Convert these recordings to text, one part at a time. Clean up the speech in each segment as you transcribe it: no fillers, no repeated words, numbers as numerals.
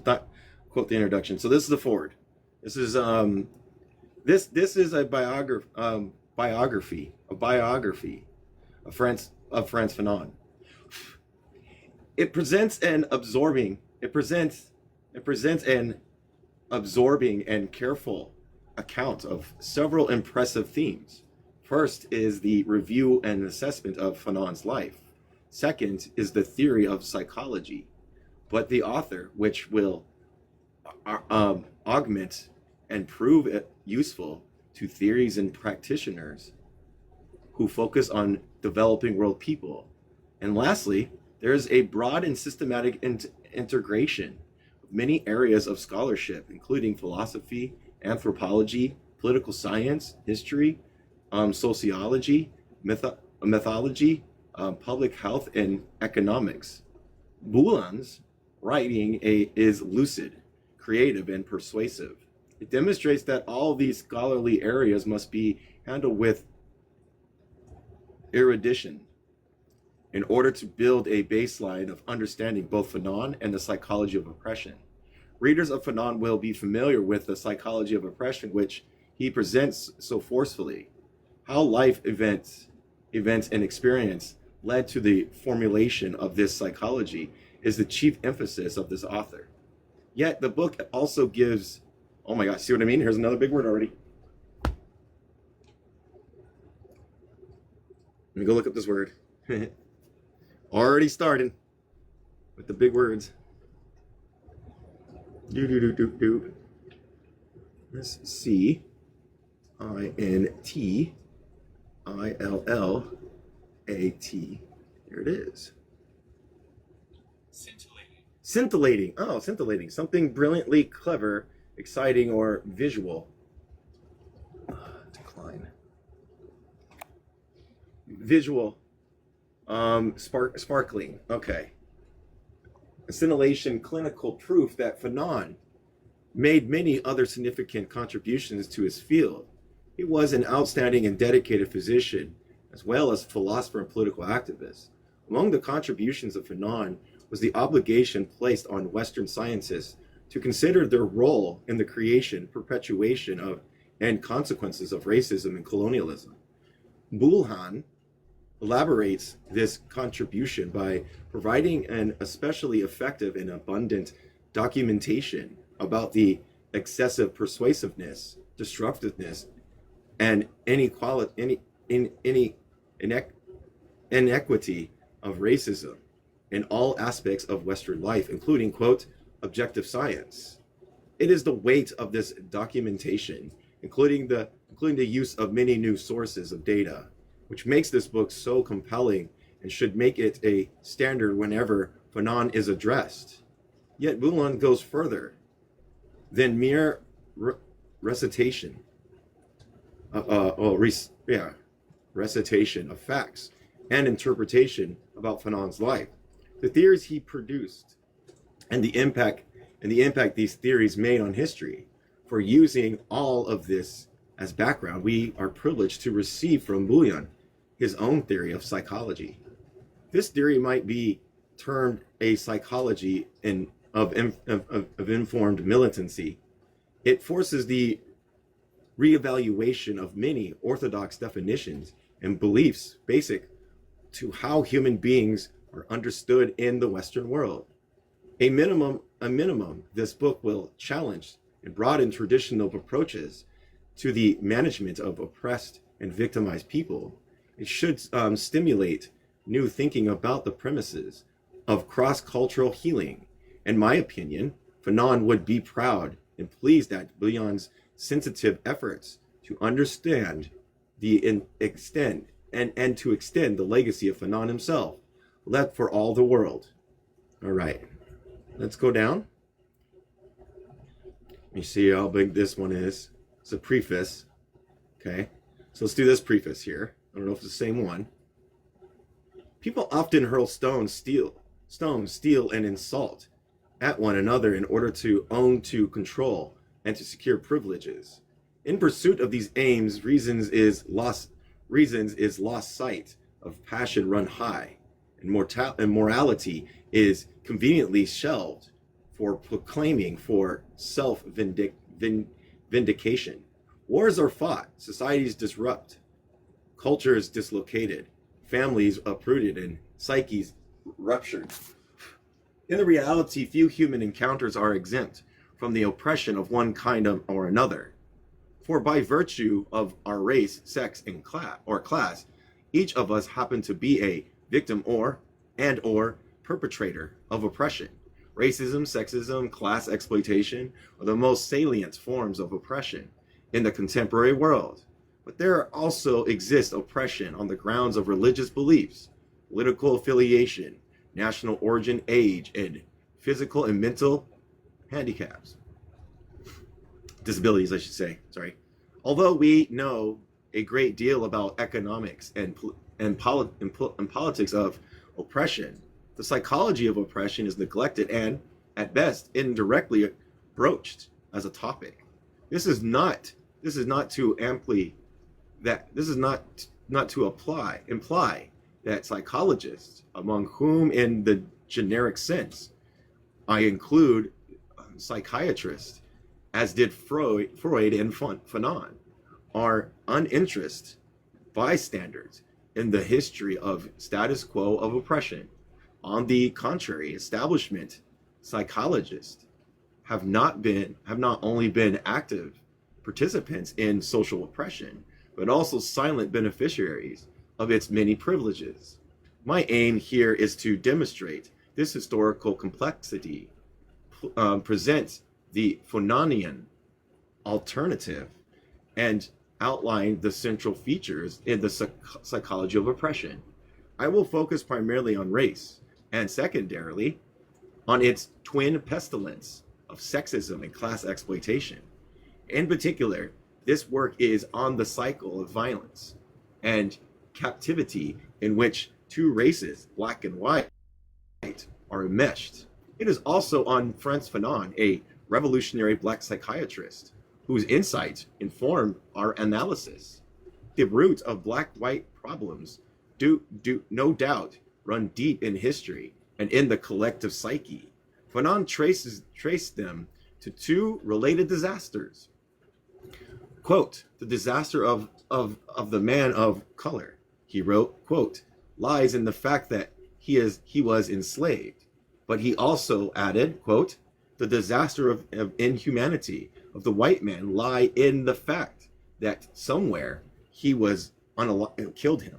quote the introduction. So this is the forward. This is this is a biography of Frantz Fanon. It presents an absorbing and careful account of several impressive themes. First is the review and assessment of Fanon's life. Second is the theory of psychology. But the author, which will augment and prove it useful to theories and practitioners who focus on developing world people. And lastly, there is a broad and systematic integration of many areas of scholarship, including philosophy, anthropology, political science, history, sociology, mythology, public health, and economics. Boulan's writing is lucid, creative, and persuasive. It demonstrates that all these scholarly areas must be handled with erudition in order to build a baseline of understanding both Fanon and the psychology of oppression. Readers of Fanon will be familiar with the psychology of oppression, which he presents so forcefully. How life events and experience led to the formulation of this psychology is the chief emphasis of this author. Yet the book also gives, oh my gosh, see what I mean? Here's another big word already. Let me go look up this word. Already starting with the big words. Let's see. Intillat. Here it is. Scintillating. Oh, scintillating. Something brilliantly clever, exciting, or visual. Decline. Visual. Sparkling. Okay. Scintillation, clinical proof that Fanon made many other significant contributions to his field. He was an outstanding and dedicated physician, as well as philosopher and political activist. Among the contributions of Fanon was the obligation placed on Western scientists to consider their role in the creation, perpetuation of, and consequences of racism and colonialism. Boulhan elaborates this contribution by providing an especially effective and abundant documentation about the excessive persuasiveness, destructiveness, and inequity of racism in all aspects of Western life, including, quote, objective science. It is the weight of this documentation, including the use of many new sources of data, which makes this book so compelling and should make it a standard whenever Fanon is addressed. Yet Boulhan goes further than mere recitation of facts and interpretation about Fanon's life. The theories he produced and the impact these theories made on history. For using all of this as background, we are privileged to receive from Boulhan his own theory of psychology. This theory might be termed a psychology of informed militancy. It forces the reevaluation of many orthodox definitions and beliefs basic to how human beings are understood in the Western world. A minimum, this book will challenge and broaden traditional approaches to the management of oppressed and victimized people. It should stimulate new thinking about the premises of cross-cultural healing. In my opinion, Fanon would be proud and pleased at Boulhan's sensitive efforts to understand and to extend the legacy of Fanon himself, left for all the world. All right, let's go down. Let me see how big this one is. It's a preface. Okay, so let's do this preface here. I don't know if it's the same one. People often hurl stones, steal, and insult at one another in order to own, to control, and to secure privileges. In pursuit of these aims, reasons is lost sight of passion run high, and morality is conveniently shelved for proclaiming for vindication. Wars are fought, societies disrupt, cultures dislocated, families uprooted, and psyches ruptured. In the reality, few human encounters are exempt from the oppression of one kind or another. For by virtue of our race, sex, and class, each of us happen to be a victim or perpetrator of oppression. Racism, sexism, class exploitation are the most salient forms of oppression in the contemporary world. But there also exists oppression on the grounds of religious beliefs, political affiliation, national origin, age, and physical and mental handicaps. Disabilities, I should say, sorry. Although we know a great deal about economics and politics of oppression, the psychology of oppression is neglected and, at best, indirectly broached as a topic. This is not to imply that psychologists, among whom in the generic sense I include psychiatrists, as did Freud and Fanon, are uninterested bystanders in the history of status quo of oppression. On the contrary, establishment psychologists have not only been active participants in social oppression, but also silent beneficiaries of its many privileges. My aim here is to demonstrate this historical complexity, present the Fanonian alternative, and outline the central features in the psychology of oppression. I will focus primarily on race, and secondarily, on its twin pestilence of sexism and class exploitation. In particular, this work is on the cycle of violence and captivity in which two races, black and white, are enmeshed. It is also on Frantz Fanon, a revolutionary black psychiatrist, whose insights inform our analysis. The roots of black-white problems do no doubt run deep in history and in the collective psyche. Fanon traced them to two related disasters. Quote, the disaster of the man of color, he wrote, quote, lies in the fact that he was enslaved. But he also added, quote, the disaster of inhumanity of the white man lie in the fact that somewhere he was killed him.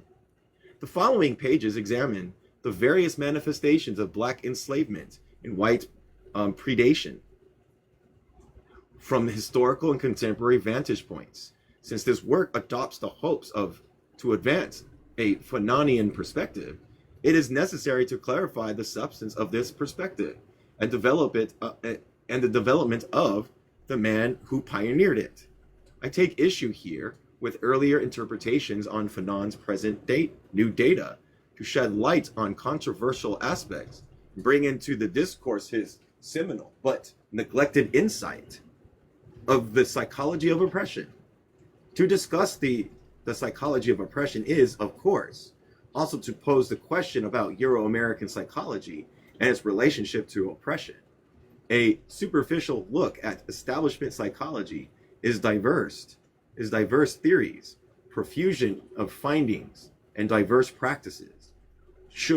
The following pages examine the various manifestations of black enslavement and white predation from historical and contemporary vantage points. Since this work adopts the hopes to advance a Fanonian perspective, it is necessary to clarify the substance of this perspective and develop it and the development of the man who pioneered it. I take issue here with earlier interpretations on Fanon's new data to shed light on controversial aspects and bring into the discourse his seminal but neglected insight of the psychology of oppression. To discuss the psychology of oppression is, of course, also to pose the question about Euro-American psychology and its relationship to oppression. A superficial look at establishment psychology is diverse theories, profusion of findings, and diverse practices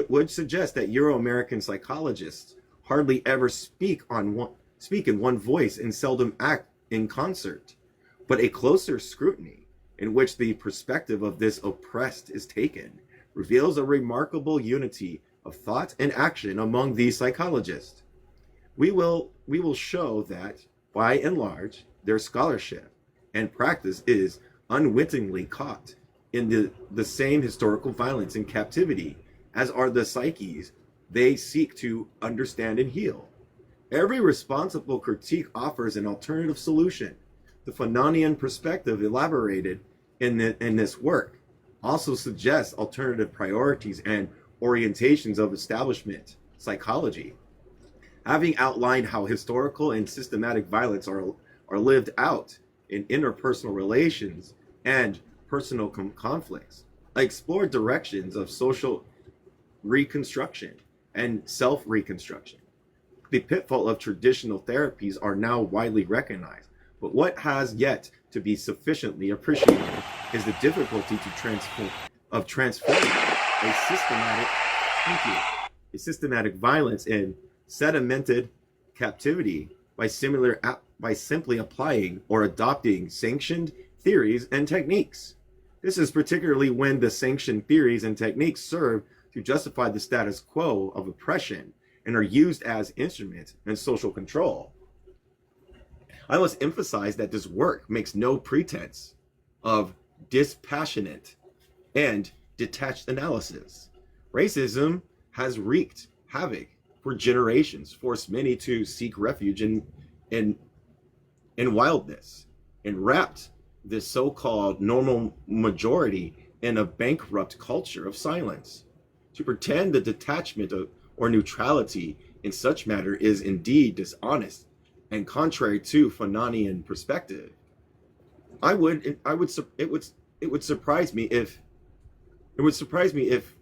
would suggest that Euro-American psychologists hardly ever speak in one voice and seldom act in concert. But a closer scrutiny, in which the perspective of this oppressed is taken, reveals a remarkable unity of thought and action among these psychologists. We will show that, by and large, their scholarship and practice is unwittingly caught in the same historical violence and captivity as are the psyches they seek to understand and heal. Every responsible critique offers an alternative solution. The Fanonian perspective elaborated in this work also suggests alternative priorities and orientations of establishment psychology. Having outlined how historical and systematic violence are lived out in interpersonal relations and personal conflicts, I explored directions of social reconstruction and self-reconstruction. The pitfall of traditional therapies are now widely recognized, but what has yet to be sufficiently appreciated is the difficulty of transforming a systematic, a systematic violence in sedimented captivity by simply applying or adopting sanctioned theories and techniques. This is particularly when the sanctioned theories and techniques serve to justify the status quo of oppression and are used as instruments in social control. I must emphasize that this work makes no pretense of dispassionate and detached analysis. Racism has wreaked havoc for generations, forced many to seek refuge in wildness, and wrapped this so-called normal majority in a bankrupt culture of silence. To pretend the detachment or neutrality in such matter is indeed dishonest and contrary to Fanonian perspective. It would surprise me if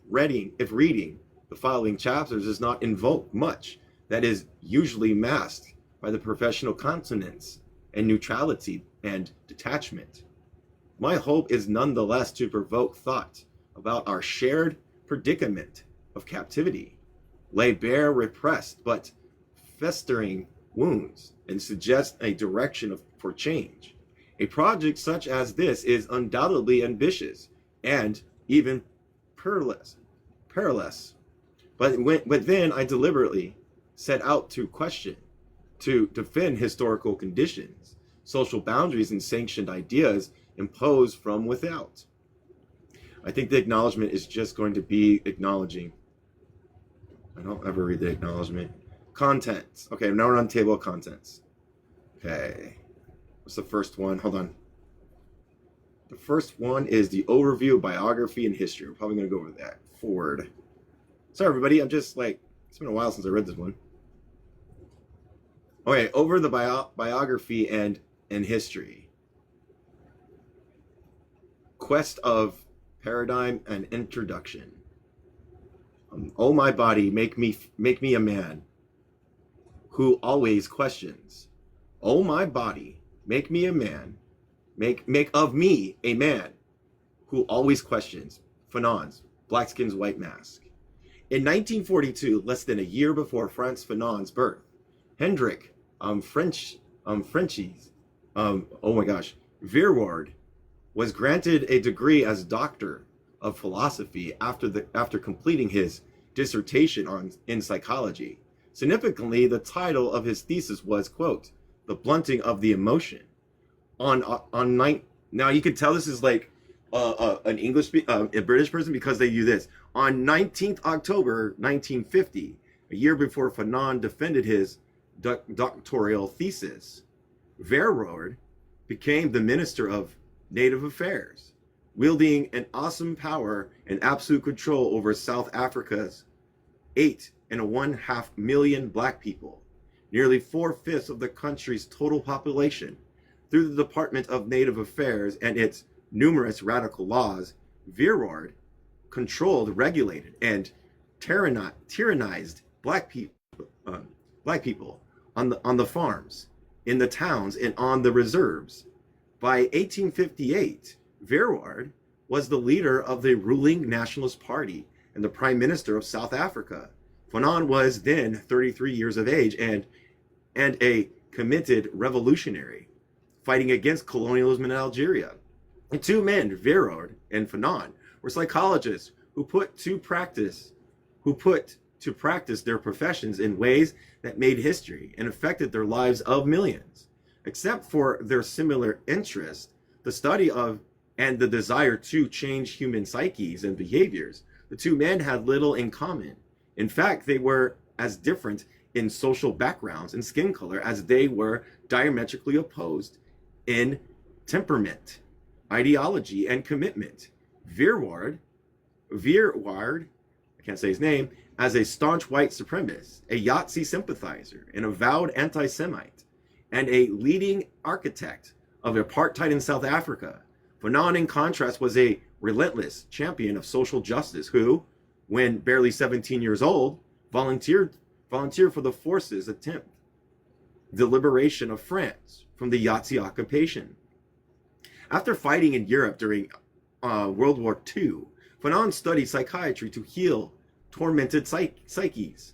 reading the following chapters does not invoke much that is usually masked by the professional consonance and neutrality and detachment. My hope is nonetheless to provoke thought about our shared predicament of captivity, lay bare repressed but festering wounds, and suggest a direction for change. A project such as this is undoubtedly ambitious and even perilous. But then I deliberately set out to defend historical conditions, social boundaries, and sanctioned ideas imposed from without. I think the acknowledgement is just going to be acknowledging. I don't ever read the acknowledgement. Contents. Okay, now we're on table of contents. Okay. What's the first one? Hold on. The first one is the overview of biography and history. We're probably going to go over that. Forward. Sorry, everybody. I'm just like, it's been a while since I read this one. Okay, over the biography and history. Quest of paradigm and introduction. Oh my body, make me a man who always questions. Oh my body, make me a man, make of me a man who always questions. Fanon's Black Skin's White Mask. In 1942, less than a year before Frantz Fanon's birth, Hendrik Verwoerd was granted a degree as Doctor of Philosophy after completing his dissertation in psychology. Significantly, the title of his thesis was, quote, "The Blunting of the Emotion." Now you can tell this is like an a British person because they do this. On 19th October 1950, a year before Fanon defended his doctoral thesis, Verwoerd became the Minister of Native Affairs, wielding an awesome power and absolute control over South Africa's 8.5 million black people, nearly 4/5 of the country's total population. Through the Department of Native Affairs and its numerous radical laws, Verwoerd controlled, regulated, and tyrannized black people on the farms, in the towns, and on the reserves. By 1858, Verwoerd was the leader of the ruling Nationalist Party and the Prime Minister of South Africa. Fanon was then 33 years of age and a committed revolutionary, fighting against colonialism in Algeria. The two men, Verwoerd and Fanon, were psychologists who put to practice their professions in ways that made history and affected their lives of millions. Except for their similar interest, the study of and the desire to change human psyches and behaviors, the two men had little in common. In fact, they were as different in social backgrounds and skin color as they were diametrically opposed in temperament, ideology, and commitment. Verwoerd, I can't say his name, as a staunch white supremacist, a Yahtzee sympathizer, an avowed anti-Semite, and a leading architect of apartheid in South Africa. Fanon, in contrast, was a relentless champion of social justice who, when barely 17 years old, volunteered volunteer for the forces attempt the liberation of France from the Yahtzee occupation. After fighting in Europe during World War II, Fanon studied psychiatry to heal tormented psyches.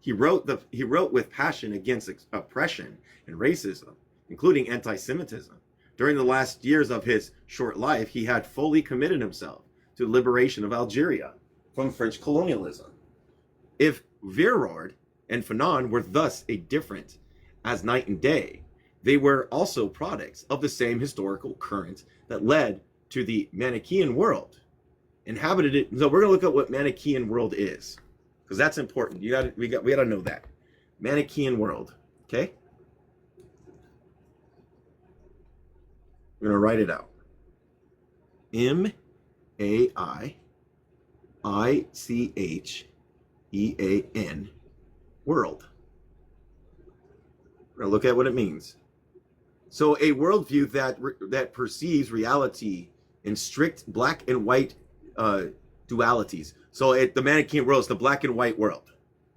He wrote with passion against oppression and racism, including anti-Semitism. During the last years of his short life, he had fully committed himself to the liberation of Algeria from French colonialism. If Verord and Fanon were thus a different as night and day, they were also products of the same historical current that led to the Manichaean world. Inhabited it. So we're gonna look at what Manichaean world is, because that's important. We gotta know that. Manichaean world. Okay? We're gonna write it out. Manichean world. We're gonna look at what it means. So a worldview that perceives reality in strict black and white dualities. So the Manichaean world is the black and white world.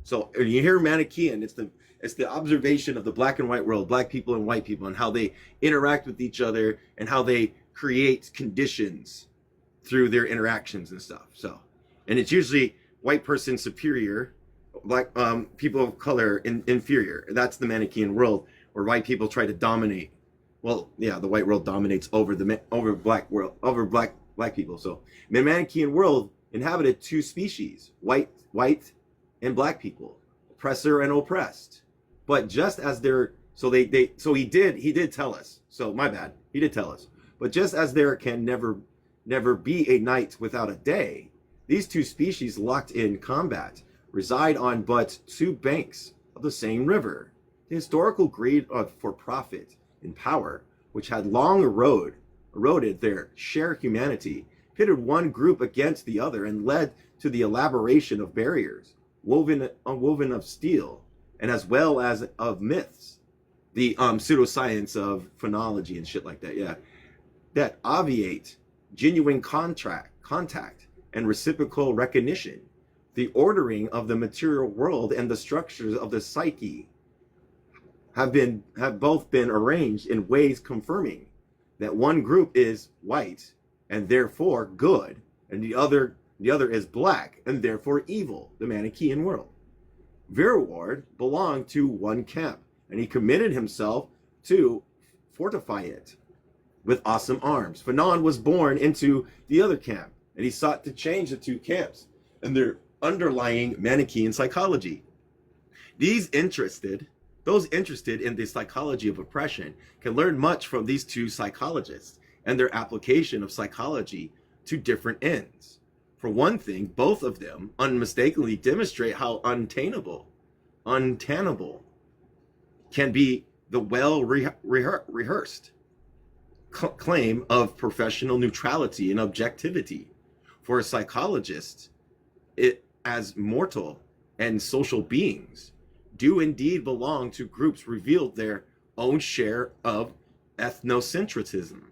So when you hear Manichaean, it's the observation of the black and white world, black people and white people, and how they interact with each other and how they create conditions through their interactions and stuff. So, and it's usually white person superior, black people of color inferior. That's the Manichaean world, where white people try to dominate. Well, yeah, the white world dominates over black people. So the Manichaean world inhabited two species, white and black people, oppressor and oppressed. But just as he did tell us. So my bad, he did tell us. But just as there can never be a night without a day, these two species locked in combat reside on but two banks of the same river. The historical greed for profit and power, which had long eroded their shared humanity, pitted one group against the other and led to the elaboration of barriers woven of steel, and as well as of myths, the pseudoscience of phonology and shit like that, yeah, that obviate genuine contact and reciprocal recognition. The ordering of the material world and the structures of the psyche have both been arranged in ways confirming that one group is white and therefore good, and the other is black and therefore evil, the Manichaean world. Verwoerd belonged to one camp, and he committed himself to fortify it with awesome arms. Fanon was born into the other camp, and he sought to change the two camps and their underlying Manichaean psychology. Those interested in the psychology of oppression can learn much from these two psychologists and their application of psychology to different ends. For one thing, both of them unmistakably demonstrate how untenable can be the well-rehearsed claim of professional neutrality and objectivity. For a psychologist, as mortal and social beings do indeed belong to groups revealed their own share of ethnocentrism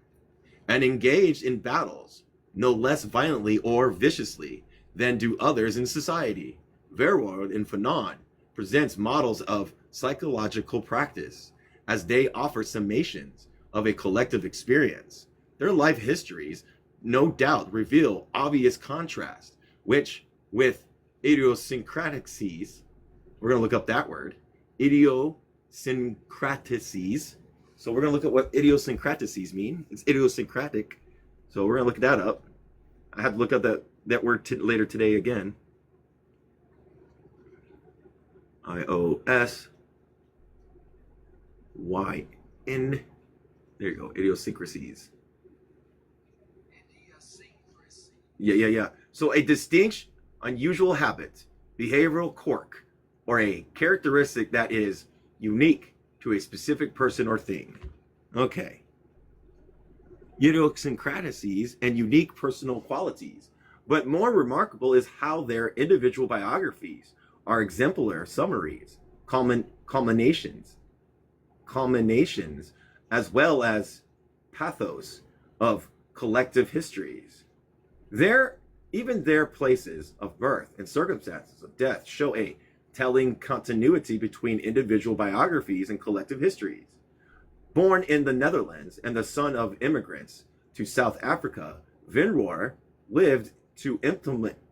and engaged in battles no less violently or viciously than do others in society. Verwoerd in Fanon presents models of psychological practice as they offer summations of a collective experience. Their life histories no doubt reveal obvious contrast, which with idiosyncrasies, we're going to look up that word, idiosyncrasies. So we're going to look at what idiosyncrasies mean. It's idiosyncratic. So we're going to look that up. I have to look up that word later today again. IOSYN. There you go. Idiosyncrasies. Yeah. So a distinct, unusual habit, behavioral quirk, or a characteristic that is unique to a specific person or thing. Okay. Idiosyncrasies and unique personal qualities. But more remarkable is how their individual biographies are exemplar summaries, culminations, as well as pathos of collective histories. Even their places of birth and circumstances of death show a telling continuity between individual biographies and collective histories. Born in the Netherlands and the son of immigrants to South Africa, Vinroor lived to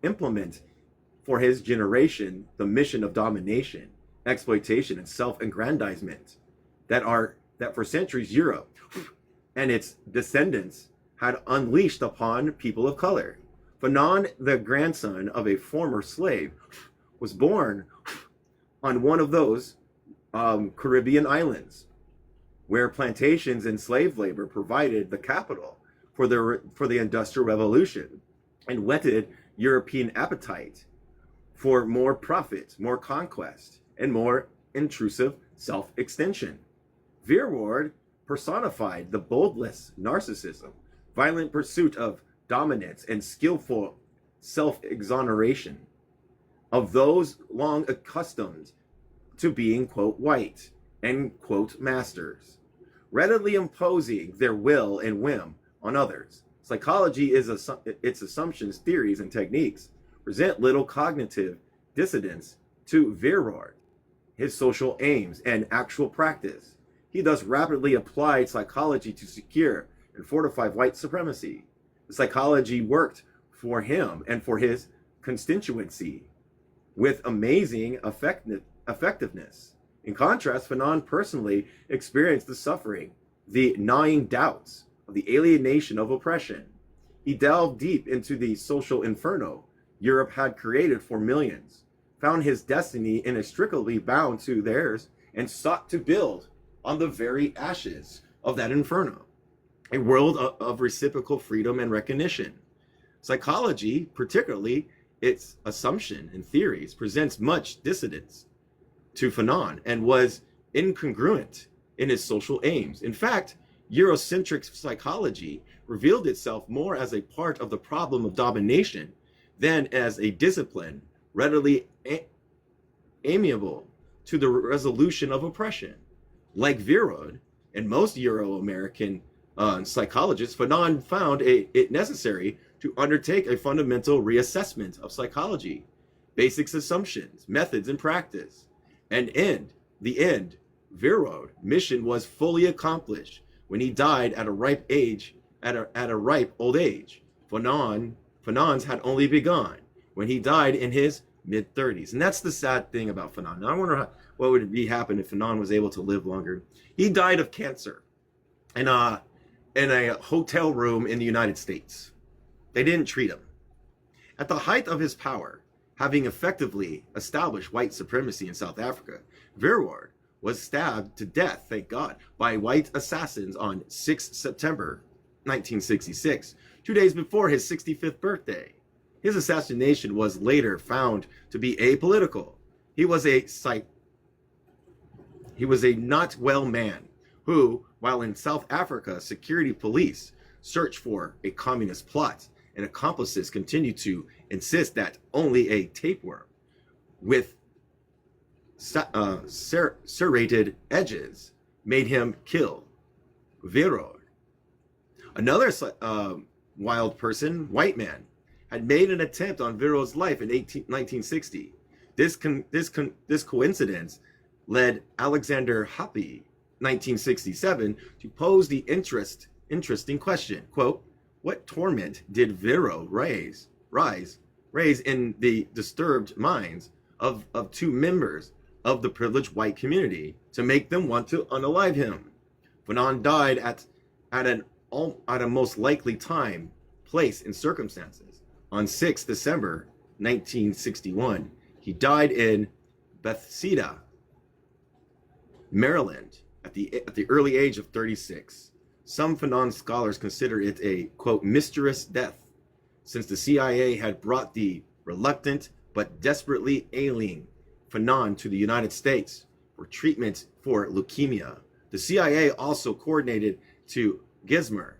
implement for his generation the mission of domination, exploitation, and self-aggrandizement that for centuries Europe and its descendants had unleashed upon people of color. Fanon, the grandson of a former slave, was born on one of those Caribbean islands where plantations and slave labor provided the capital for the Industrial Revolution and whetted European appetite for more profit, more conquest, and more intrusive self-extension. Vinroor personified the boldness, narcissism, violent pursuit of dominance, and skillful self-exoneration of those long accustomed to being, quote, white, and, quote, masters, readily imposing their will and whim on others. Psychology is its assumptions, theories, and techniques present little cognitive dissonance to Vinroor, his social aims, and actual practice. He thus rapidly applied psychology to secure and fortify white supremacy. The psychology worked for him and for his constituency with amazing effectiveness. In contrast, Fanon personally experienced the suffering, the gnawing doubts of the alienation of oppression. He delved deep into the social inferno Europe had created for millions, found his destiny inextricably bound to theirs, and sought to build on the very ashes of that inferno a world of reciprocal freedom and recognition. Psychology, particularly its assumption and theories, presents much dissonance to Fanon and was incongruent in its social aims. In fact, Eurocentric psychology revealed itself more as a part of the problem of domination than as a discipline readily amiable to the resolution of oppression. Like Vinroor and most Euro-American psychologists, Fanon found it necessary to undertake a fundamental reassessment of psychology, basic assumptions, methods, and practice. And in the end, Vinroor's mission was fully accomplished when he died at a ripe old age. Fanon's had only begun when he died in his mid-30s. And that's the sad thing about Fanon. Now, I wonder what would happen if Fanon was able to live longer. He died of cancer in a hotel room in the United States. They didn't treat him. At the height of his power, having effectively established white supremacy in South Africa, Vinroor was stabbed to death, thank God, by white assassins on 6 September 1966, 2 days before his 65th birthday. His assassination was later found to be apolitical. He was a not well man who, while in South Africa, security police searched for a communist plot, and accomplices continued to insist that only a tapeworm with serrated edges made him kill Vinroor. Another wild person, white man, had made an attempt on Vinroor's life in 1960. This coincidence led Alexander Hoppe, 1967, to pose the interesting question, quote, what torment did Vinroor raise in the disturbed minds of 2 members of the privileged white community to make them want to unalive him? Fanon died at a most likely time, place, and circumstances on 6 December 1961. He died in Bethesda, Maryland, at the early age of 36. Some Fanon scholars consider it a, quote, mysterious death, since the CIA had brought the reluctant but desperately ailing Fanon to the United States for treatment for leukemia. The CIA also coordinated to Gizmer,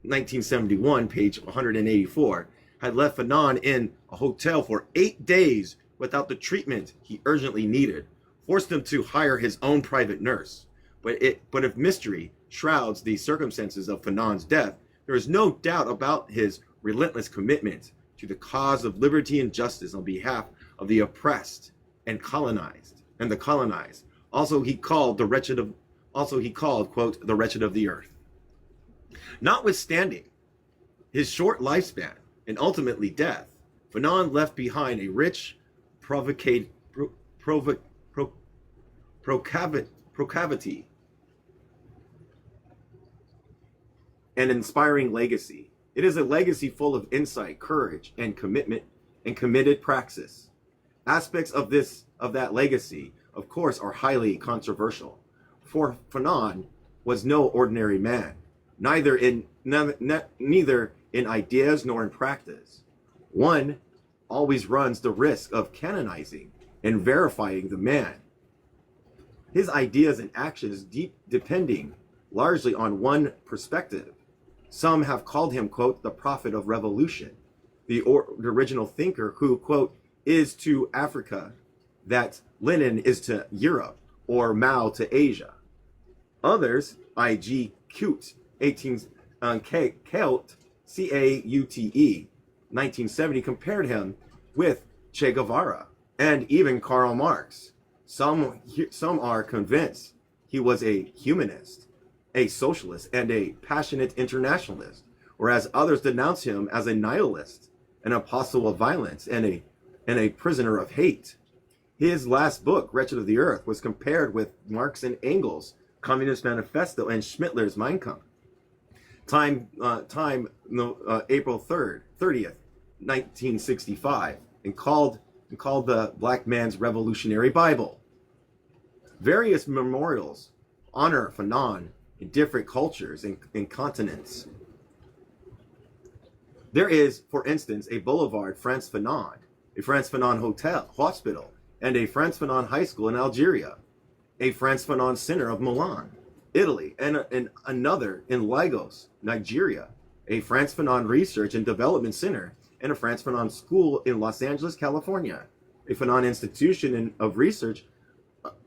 1971, page 184, had left Fanon in a hotel for 8 days without the treatment he urgently needed, forced him to hire his own private nurse. But if mystery shrouds the circumstances of Fanon's death, there is no doubt about his relentless commitment to the cause of liberty and justice on behalf of the oppressed and colonized, and the colonized. Also he called, quote, the wretched of the earth. Notwithstanding his short lifespan and ultimately death, Fanon left behind a rich procavity and inspiring legacy. It is a legacy full of insight, courage, and commitment and committed praxis. Aspects of that legacy, of course, are highly controversial. For Fanon was no ordinary man, neither in ideas nor in practice. One always runs the risk of canonizing and verifying the man. His ideas and actions depending largely on one perspective. Some have called him, quote, the prophet of revolution, the original thinker who, quote, is to Africa that Lenin is to Europe or Mao to Asia. Others, I.G. Cute, Caute, C-A-U-T-E, 1970, compared him with Che Guevara and even Karl Marx. Some are convinced he was a humanist, a socialist, and a passionate internationalist, whereas others denounce him as a nihilist, an apostle of violence, and a prisoner of hate. His last book, Wretched of the Earth, was compared with Marx and Engels' Communist Manifesto and Schmittler's Mein Kampf. April 30th, 1965, and called the Black Man's Revolutionary Bible. Various memorials honor Fanon in different cultures and continents. There is, for instance, a Boulevard Frantz Fanon, a Frantz Fanon hospital, and a Frantz Fanon High School in Algeria, a Frantz Fanon Center of Milan, Italy, and another in Lagos, Nigeria, a Frantz Fanon Research and Development Center, and a Frantz Fanon School in Los Angeles, California, a Fanon Institution of Research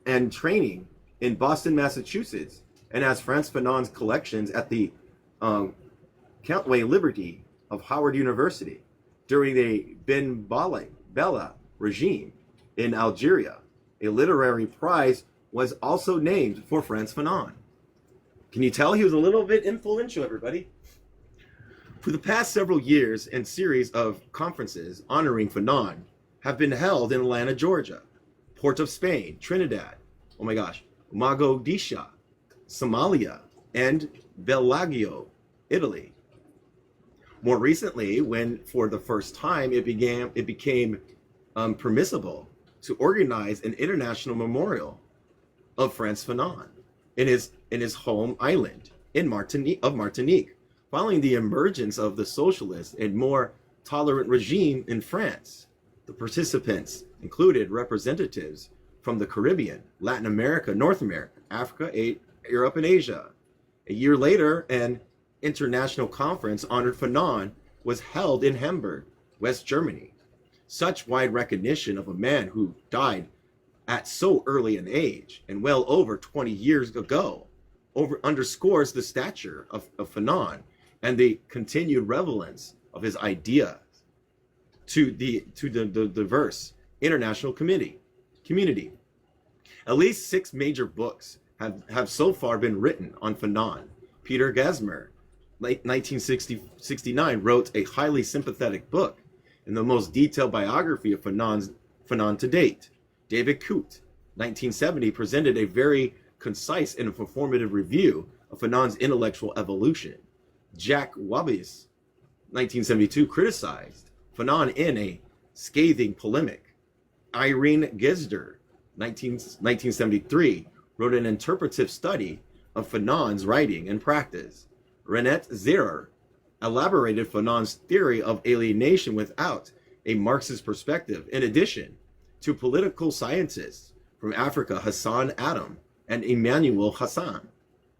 and Training in Boston, Massachusetts, and has Frantz Fanon's collections at the Cantway Liberty of Howard University. During the Ben Bella regime in Algeria, a literary prize was also named for Frantz Fanon. Can you tell he was a little bit influential, everybody? For the past several years, a series of conferences honoring Fanon have been held in Atlanta, Georgia, Port of Spain, Trinidad, Mogadishu, Somalia, and Bellagio, Italy. More recently, when for the first time it became permissible to organize an international memorial of Frantz Fanon in his home island of Martinique, following the emergence of the socialist and more tolerant regime in France. The participants included representatives from the Caribbean, Latin America, North America, Africa, Europe, and Asia. A year later, an international conference honored Fanon was held in Hamburg, West Germany. Such wide recognition of a man who died at so early an age and well over 20 years ago underscores the stature of Fanon and the continued relevance of his ideas to the diverse international community. At least 6 major books have so far been written on Fanon. Peter Gasmer, 1969, wrote a highly sympathetic book and the most detailed biography of Fanon to date. David Coote, 1970, presented a very concise and informative review of Fanon's intellectual evolution. Jack Wabies, 1972, criticized Fanon in a scathing polemic. Irene Gesder, 1973, wrote an interpretive study of Fanon's writing and practice. Renette Zehrer elaborated Fanon's theory of alienation without a Marxist perspective. In addition to political scientists from Africa, Hassan Adam and Emmanuel Hassan,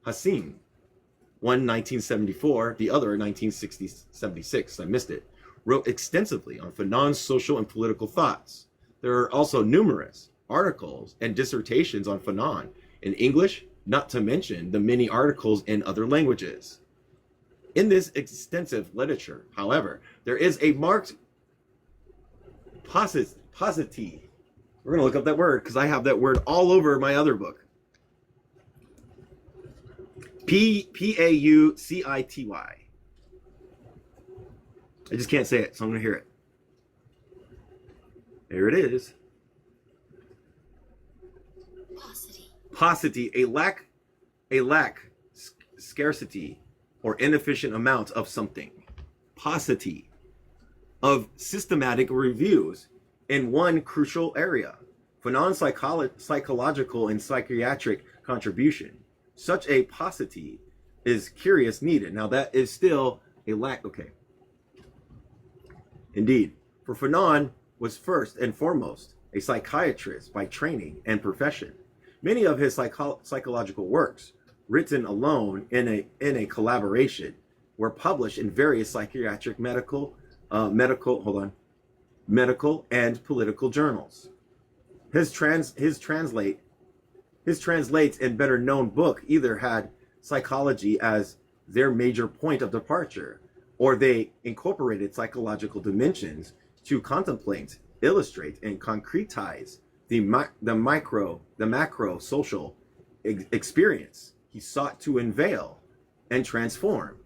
one 1974, the other 1976, I missed it, wrote extensively on Fanon's social and political thoughts. There are also numerous articles and dissertations on Fanon in English, not to mention the many articles in other languages. In this extensive literature, however, there is a marked paucity We're going to look up that word because I have that word all over my other book. Paucity. I just can't say it, so I'm going to hear it. There it is. Paucity, a lack, scarcity, or inefficient amount of something. Paucity of systematic reviews in one crucial area. Fanon psychological and psychiatric contribution. Such a paucity is curious needed. Now that is still a lack. Okay. Indeed, for Fanon was first and foremost a psychiatrist by training and profession. Many of his psychological works, written alone in a collaboration, were published in various psychiatric medical and political journals. His translates and better known book either had psychology as their major point of departure, or they incorporated psychological dimensions to contemplate, illustrate, and concretize the macro social experience he sought to unveil and transform.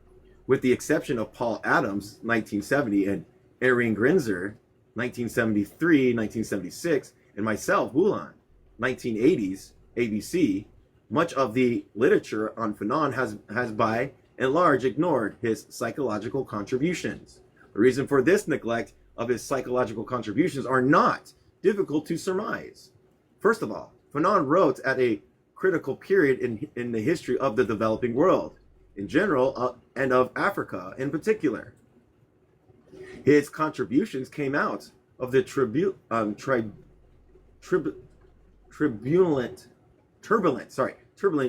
With the exception of Paul Adams, 1970, and Irene Grinzer, 1973, 1976, and myself, Wulan, 1980s, ABC, much of the literature on Fanon has by and large ignored his psychological contributions. The reason for this neglect of his psychological contributions are not difficult to surmise. First of all, Fanon wrote at a critical period in the history of the developing world in general, and of Africa in particular. His contributions came out of the turbulent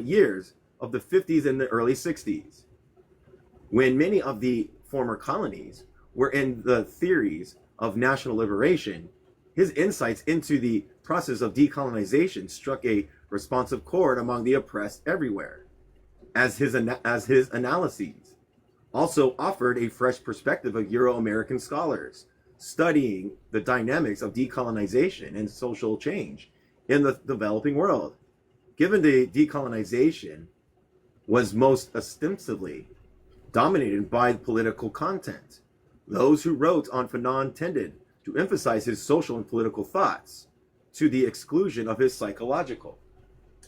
years of the 50s and the early 60s, when many of the former colonies were in the theories of national liberation. His insights into the process of decolonization struck a responsive chord among the oppressed everywhere, as his analyses also offered a fresh perspective of Euro-American scholars studying the dynamics of decolonization and social change in the developing world. Given the decolonization was most ostensibly dominated by political content, those who wrote on Fanon tended to emphasize his social and political thoughts to the exclusion of his psychological.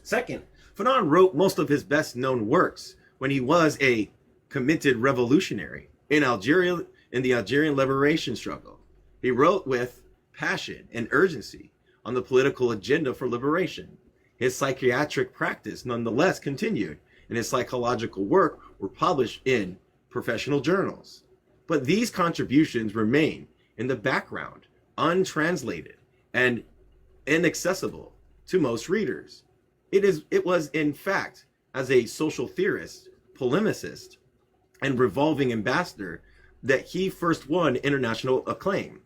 Second, Fanon wrote most of his best-known works when he was a committed revolutionary in Algeria, in the Algerian liberation struggle. He wrote with passion and urgency on the political agenda for liberation. His psychiatric practice nonetheless continued, and his psychological work were published in professional journals. But these contributions remain in the background, untranslated and inaccessible to most readers. It was in fact as a social theorist, polemicist, and revolving ambassador that he first won international acclaim.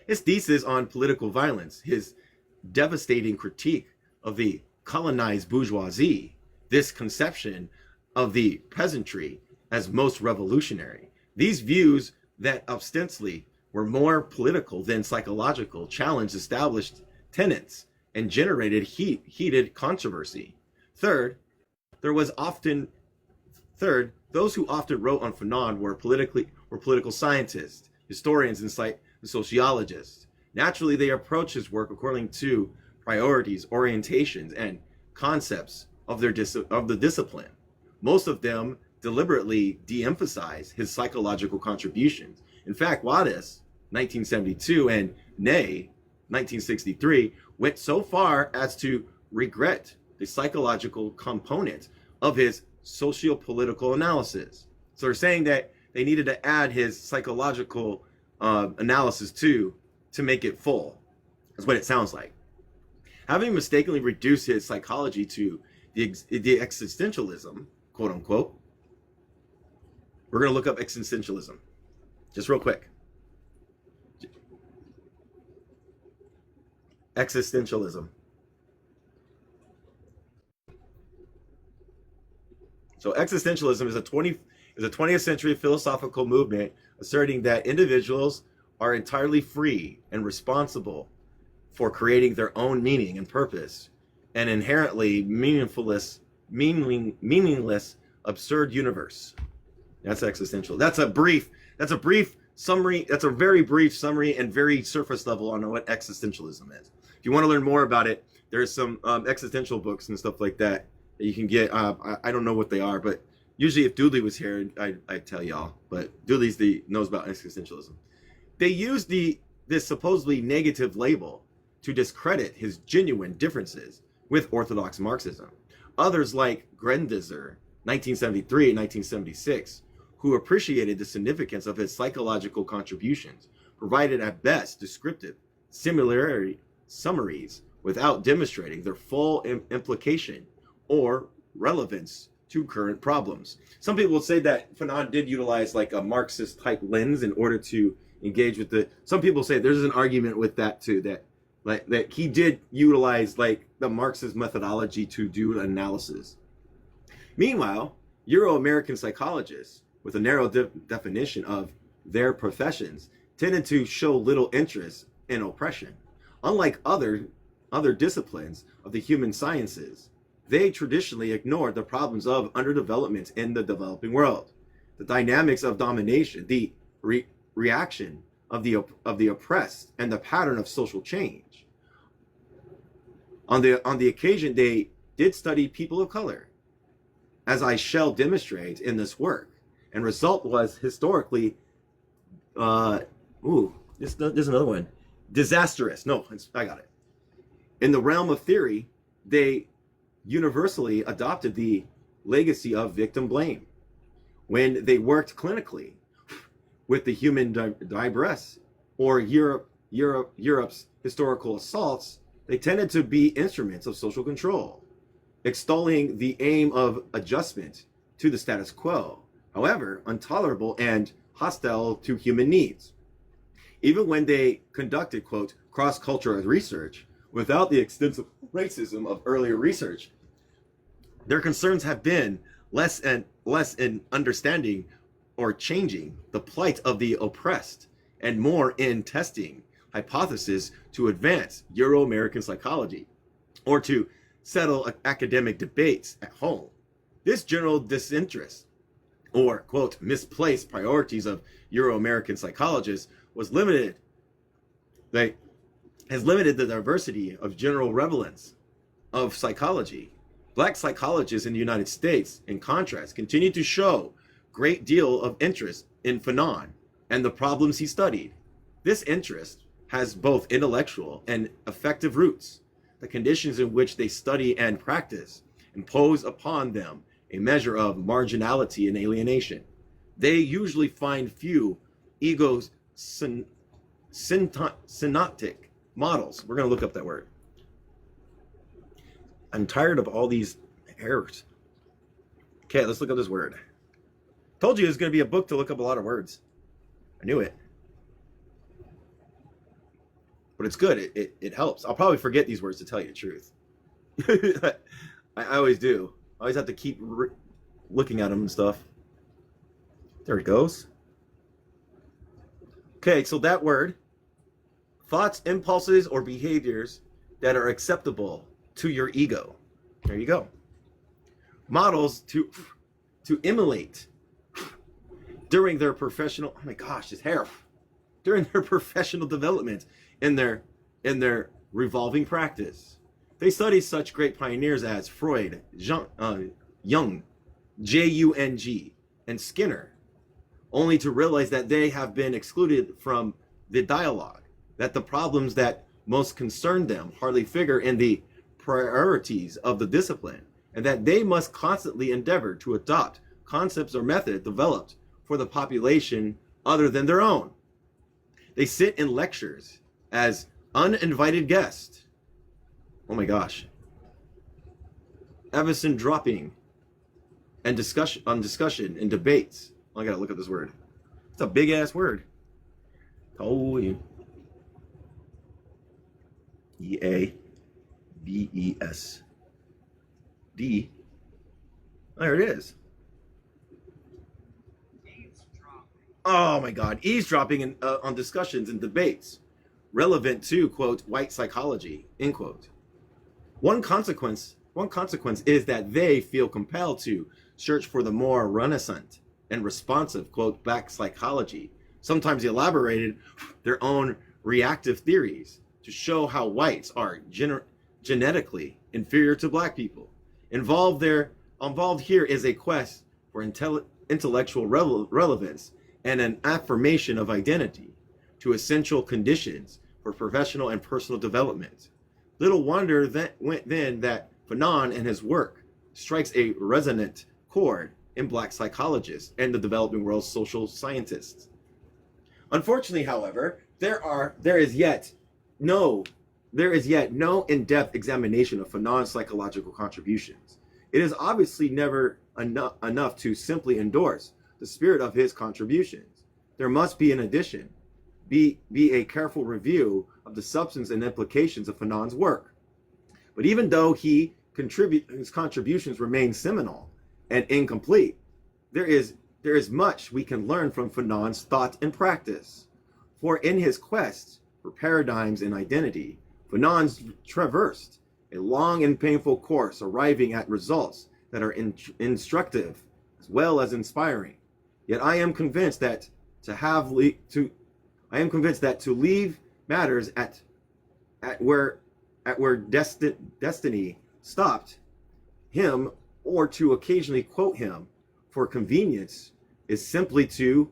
His thesis on political violence, his devastating critique of the colonized bourgeoisie, this conception of the peasantry as most revolutionary, these views that ostensibly were more political than psychological challenged established tenets and generated heated controversy. Third, those who often wrote on Fanon were political scientists, historians, and sociologists. Naturally, they approached his work according to priorities, orientations, and concepts of the discipline. Most of them deliberately de-emphasize his psychological contributions. In fact, Wadis, 1972, and Ney, 1963, went so far as to regret the psychological component of his socio-political analysis. So they're saying that they needed to add his psychological analysis to make it full. That's what it sounds like. Having mistakenly reduced his psychology to the existentialism, quote unquote, we're going to look up existentialism just real quick. Existentialism. So existentialism is a 20th century philosophical movement asserting that individuals are entirely free and responsible for creating their own meaning and purpose, an inherently meaningless, absurd universe. That's existential. That's a brief summary. That's a very brief summary and very surface level on what existentialism is. If you want to learn more about it, there's some existential books and stuff like that that you can get. I don't know what they are, but usually if Dooley was here, I'd tell y'all. But Dooley's knows about existentialism. They use this supposedly negative label to discredit his genuine differences with Orthodox Marxism. Others like Grendizer, 1973 and 1976, who appreciated the significance of his psychological contributions, provided at best descriptive similarity summaries without demonstrating their full implication or relevance to current problems. Some people will say that Fanon did utilize like a Marxist type lens in order to engage with some people say there's an argument with that too, that he did utilize like the Marxist methodology to do analysis. Meanwhile, Euro-American psychologists, with a narrow definition of their professions, tended to show little interest in oppression. Unlike other disciplines of the human sciences, they traditionally ignored the problems of underdevelopment in the developing world, the dynamics of domination, the reaction of the oppressed, and the pattern of social change. On the occasion, they did study people of color, as I shall demonstrate in this work, and result was historically, there's another one, disastrous. No, I got it. In the realm of theory, they universally adopted the legacy of victim blame. When they worked clinically with the human digress or Europe's historical assaults, they tended to be instruments of social control, extolling the aim of adjustment to the status quo, however intolerable and hostile to human needs. Even when they conducted, quote, cross-cultural research without the extensive racism of earlier research, their concerns have been less in understanding or changing the plight of the oppressed and more in testing hypotheses to advance Euro-American psychology or to settle academic debates at home. This general disinterest or, quote, misplaced priorities of Euro-American psychologists has limited the diversity of general relevance of psychology. Black psychologists in the United States, in contrast, continue to show great deal of interest in Fanon and the problems he studied. This interest has both intellectual and affective roots. The conditions in which they study and practice impose upon them a measure of marginality and alienation. They usually find few synoptic models. We're going to look up that word. I'm tired of all these errors. Okay, let's look up this word. Told you it was going to be a book to look up a lot of words. I knew it. But it's good. It helps. I'll probably forget these words to tell you the truth. I always do. I always have to keep looking at them and stuff. There it goes. Okay, so that word, thoughts, impulses, or behaviors that are acceptable to your ego. There you go. Models to emulate during their professional, oh my gosh, this hair. During their professional development in their revolving practice. They study such great pioneers as Freud, Jung, Jung, and Skinner, only to realize that they have been excluded from the dialogue, that the problems that most concern them hardly figure in the priorities of the discipline, and that they must constantly endeavor to adopt concepts or methods developed for the population other than their own. They sit in lectures as uninvited guests. Oh my gosh. Evanston dropping and discussion and debates. Oh, I gotta look at this word. It's a big ass word. Oh, you. E-A-V-E-S-D. There it is. Oh my God, eavesdropping on discussions and debates relevant to, quote, white psychology, end quote. One consequence is that they feel compelled to search for the more renaissance and responsive, quote, black psychology, sometimes elaborated their own reactive theories to show how whites are genetically inferior to black people. Involved here is a quest for intellectual relevance and an affirmation of identity to essential conditions for professional and personal development. Little wonder that Fanon and his work strikes a resonant chord in black psychologists and the developing world's social scientists. Unfortunately, however, there is yet no in-depth examination of Fanon's psychological contributions. It is obviously never enough to simply endorse the spirit of his contributions. There must be, in addition, be a careful review of the substance and implications of Fanon's work. But even though his contributions remain seminal and incomplete, there is much we can learn from Fanon's thought and practice. For in his quest for paradigms and identity, Fanon's traversed a long and painful course, arriving at results that are instructive as well as inspiring. Yet I am convinced that to leave matters at where destiny stopped him, or to occasionally quote him for convenience, is simply to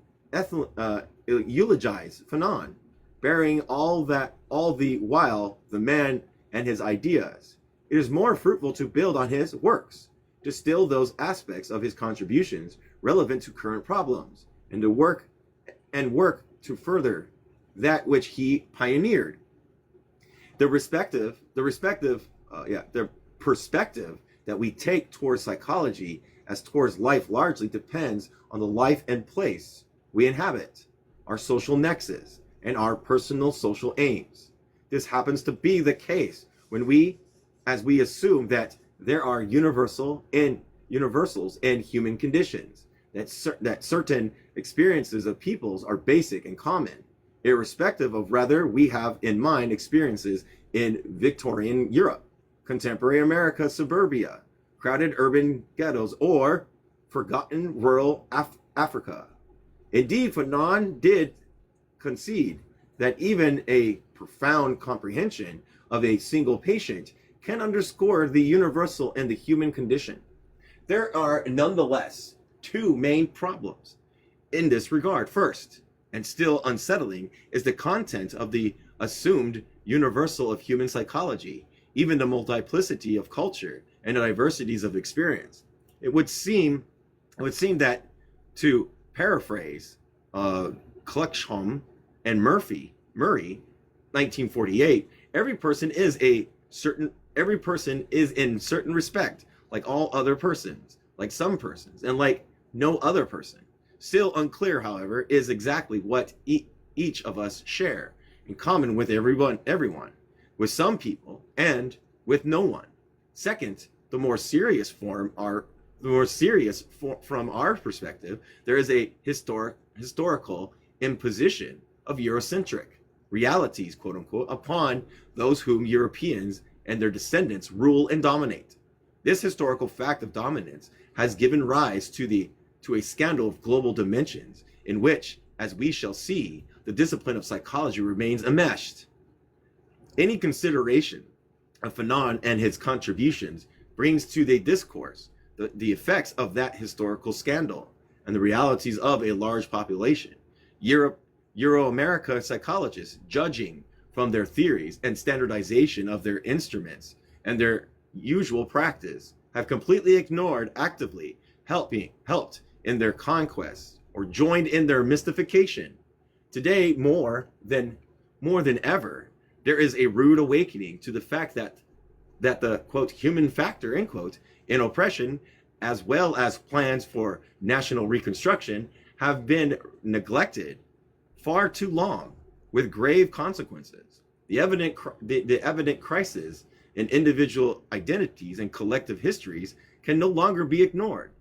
eulogize Fanon, bearing all the while the man and his ideas. It is more fruitful to build on his works, distill those aspects of his contributions relevant to current problems, and to work to further that which he pioneered. The perspective that we take towards psychology as towards life largely depends on the life and place we inhabit, our social nexus, and our personal social aims. This happens to be the case when we assume that there are universals in human conditions, that certain experiences of peoples are basic and common, irrespective of whether we have in mind experiences in Victorian Europe, contemporary America, suburbia, crowded urban ghettos, or forgotten rural Africa. Indeed, Fanon did concede that even a profound comprehension of a single patient can underscore the universal and the human condition. There are nonetheless two main problems in this regard. First, and still unsettling, is the content of the assumed universal of human psychology, even the multiplicity of culture and the diversities of experience. It would seem that, to paraphrase Cluxholm and Murray, 1948, every person is in certain respect like all other persons, like some persons, and like no other person. Still unclear, however, is exactly what each of us share in common with everyone, with some people and with no one. Second, from our perspective, there is a historical imposition of Eurocentric realities, quote unquote, upon those whom Europeans and their descendants rule and dominate. This historical fact of dominance has given rise to a scandal of global dimensions, in which, as we shall see, the discipline of psychology remains enmeshed. Any consideration of Fanon and his contributions brings to the discourse the effects of that historical scandal and the realities of a large population. Euro-America psychologists, judging from their theories and standardization of their instruments and their usual practice, have completely ignored actively helped in their conquest or joined in their mystification. Today, more than ever, there is a rude awakening to the fact that the, quote, human factor, end quote, in oppression, as well as plans for national reconstruction, have been neglected far too long, with grave consequences. The evident crisis in individual identities and collective histories can no longer be ignored.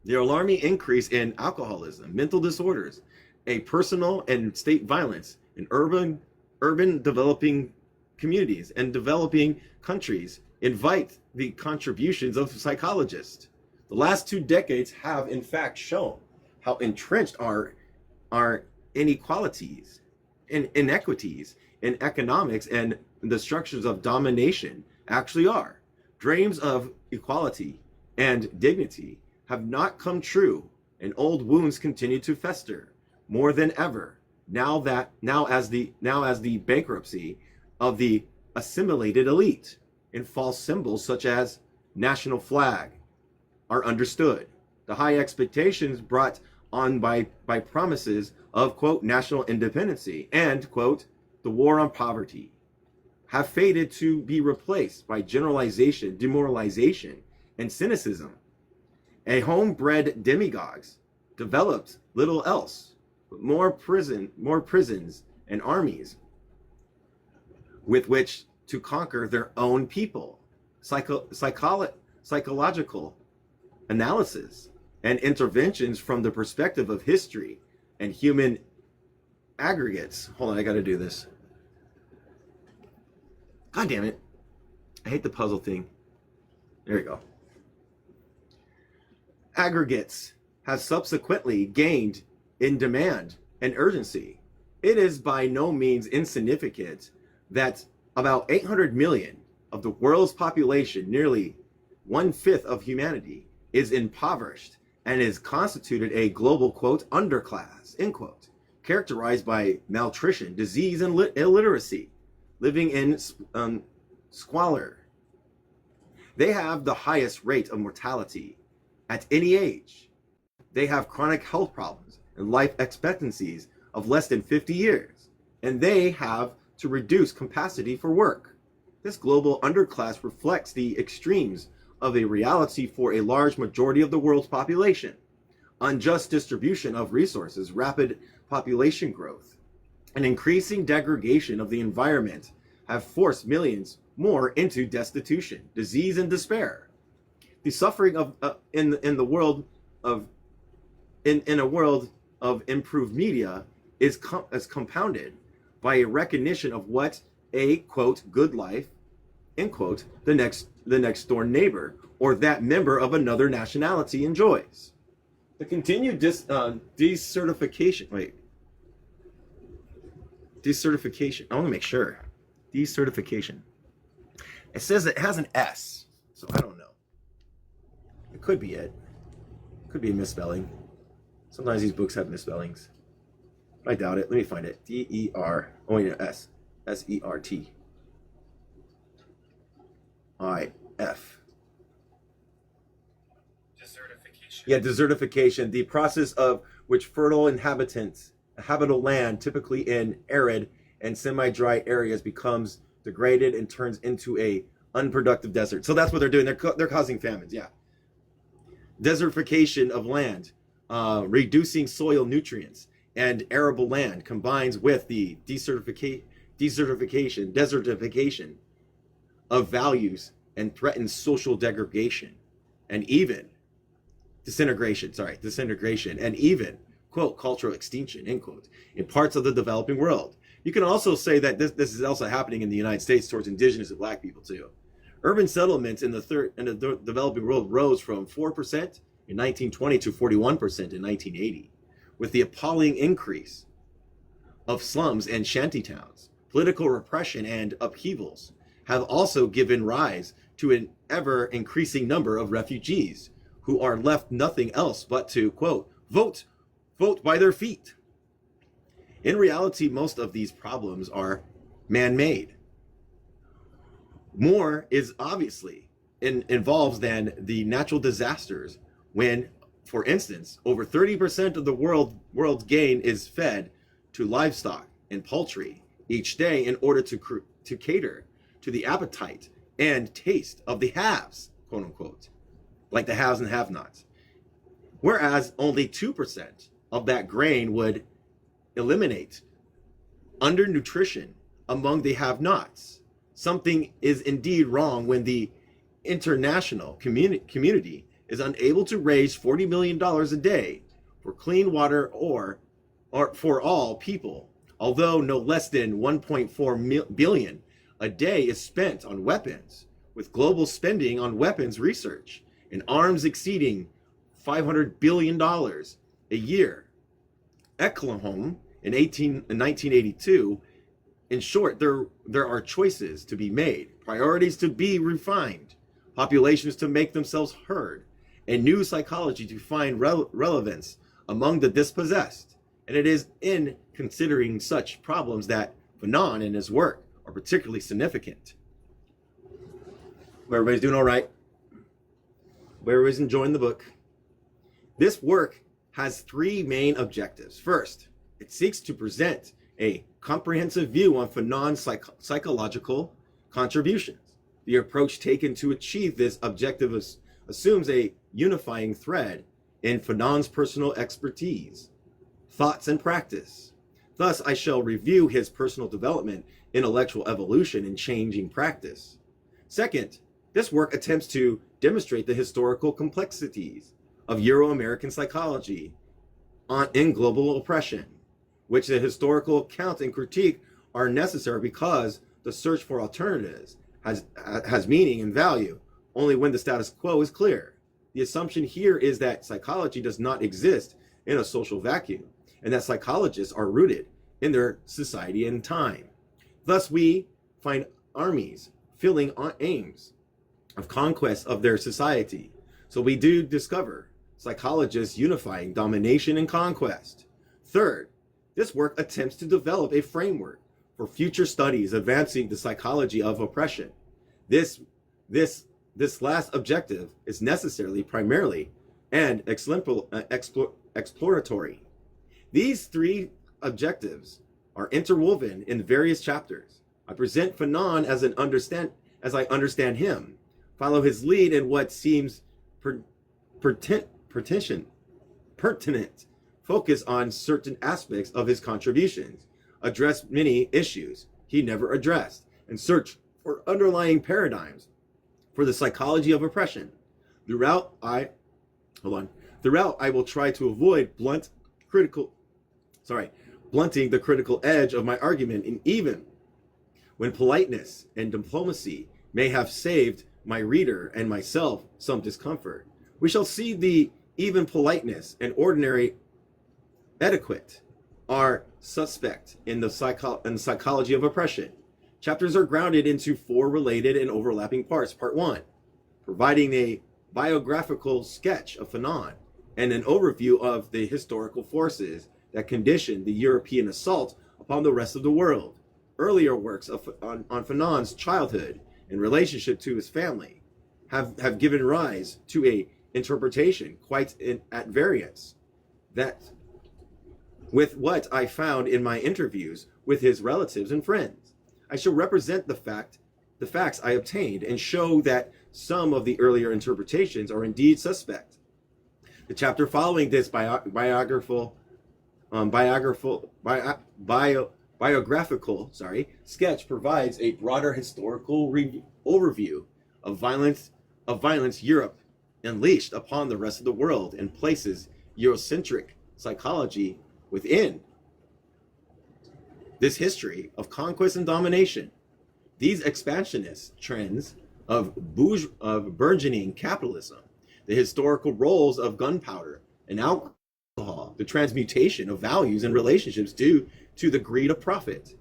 The alarming increase in alcoholism, mental disorders, a personal and state violence in urban urban developing communities and developing countries invite the contributions of psychologists. The last 2 decades have in fact shown how entrenched our inequalities and inequities in economics and the structures of domination actually are. Dreams of equality and dignity have not come true, and old wounds continue to fester more than ever now as the bankruptcy of the assimilated elite in false symbols such as national flag are understood. The high expectations brought on by promises of, quote, national independency and, quote, the war on poverty have faded to be replaced by generalization, demoralization, and cynicism. A homebred demagogues developed little else but more prisons and armies with which to conquer their own people. Psychological analysis and interventions from the perspective of history and human aggregates. Hold on, I gotta do this. God damn it. I hate the puzzle thing. There we go. Aggregates have subsequently gained in demand and urgency. It is by no means insignificant that about 800 million of the world's population, nearly 1/5 of humanity, is impoverished and is constituted a global, quote, underclass, end quote, characterized by malnutrition, disease, and illiteracy, living in squalor. They have the highest rate of mortality at any age. They have chronic health problems and life expectancies of less than 50 years, and they have to reduce capacity for work. This global underclass reflects the extremes of a reality for a large majority of the world's population. Unjust distribution of resources, rapid population growth, and increasing degradation of the environment have forced millions more into destitution, disease, and despair. The suffering of in a world of improved media is compounded by a recognition of what a, quote, good life, end quote, the next door neighbor or that member of another nationality enjoys. The continued decertification. I want to make sure. Decertification. It says it has an S, so I don't know. It could be it. Could be a misspelling. Sometimes these books have misspellings. I doubt it. Let me find it. D-E-R. Oh, yeah, S. S-E-R-T. I-F. Desertification. Yeah, desertification. The process of which fertile habitable land, typically in arid and semi-dry areas, becomes degraded and turns into a unproductive desert. So that's what they're doing. They're causing famines. Yeah. Desertification of land, reducing soil nutrients and arable land combines with the desertification of values and threatens social degradation and even disintegration, and even, quote, cultural extinction, end quote, in parts of the developing world. You can also say that this is also happening in the United States towards indigenous and black people too. Urban settlements in the developing world rose from 4% in 1920 to 41% in 1980, with the appalling increase of slums and shantytowns. Political repression and upheavals have also given rise to an ever-increasing number of refugees who are left nothing else but to, quote, vote by their feet. In reality, most of these problems are man-made. More is obviously involved than the natural disasters when, for instance, over 30% of the world's gain is fed to livestock and poultry each day in order to cater to the appetite and taste of the haves, quote unquote, like the haves and have-nots. Whereas only 2% of that grain would eliminate undernutrition among the have-nots. Something is indeed wrong when the international community is unable to raise $40 million a day for clean water or for all people, Although no less than 1.4 billion a day is spent on weapons, with global spending on weapons research and arms exceeding $500 billion a year. Eklund in 1982. In short, there are choices to be made, priorities to be refined, populations to make themselves heard, and new psychology to find relevance among the dispossessed. And it is in considering such problems that Fanon and his work are particularly significant. Everybody's doing all right? Everybody's enjoying the book? This work has three main objectives. First, it seeks to present a comprehensive view on Fanon's psychological contributions. The approach taken to achieve this objective assumes a unifying thread in Fanon's personal expertise, thoughts, and practice. Thus, I shall review his personal development, intellectual evolution, and changing practice. Second, this work attempts to demonstrate the historical complexities of Euro-American psychology in global oppression, which the historical account and critique are necessary because the search for alternatives has meaning and value only when the status quo is clear. The assumption here is that psychology does not exist in a social vacuum, and that psychologists are rooted in their society and time. Thus, we find armies filling aims of conquest of their society. So we do discover psychologists unifying domination and conquest. Third, this work attempts to develop a framework for future studies advancing the psychology of oppression. This last objective is necessarily, primarily, and exploratory. These three objectives are interwoven in various chapters. I present Fanon as I understand him, follow his lead in what seems pertinent, focus on certain aspects of his contributions, address many issues he never addressed, and search for underlying paradigms for the psychology of oppression. Throughout, I will try to avoid blunting the critical edge of my argument, and even when politeness and diplomacy may have saved my reader and myself some discomfort, we shall see the even politeness and ordinary etiquette are suspect in the psychology of oppression. Chapters are grounded into four related and overlapping parts. Part 1, providing a biographical sketch of Fanon and an overview of the historical forces that conditioned the European assault upon the rest of the world. Earlier works on Fanon's childhood and relationship to his family have given rise to a interpretation quite at variance with what I found in my interviews with his relatives and friends. I shall represent the facts I obtained and show that some of the earlier interpretations are indeed suspect. The chapter following this biographical sketch provides a broader historical overview of violence Europe unleashed upon the rest of the world and places Eurocentric psychology within this history of conquest and domination. These expansionist trends of burgeoning capitalism, the historical roles of gunpowder and alcohol, the transmutation of values and relationships due to the greed of profit.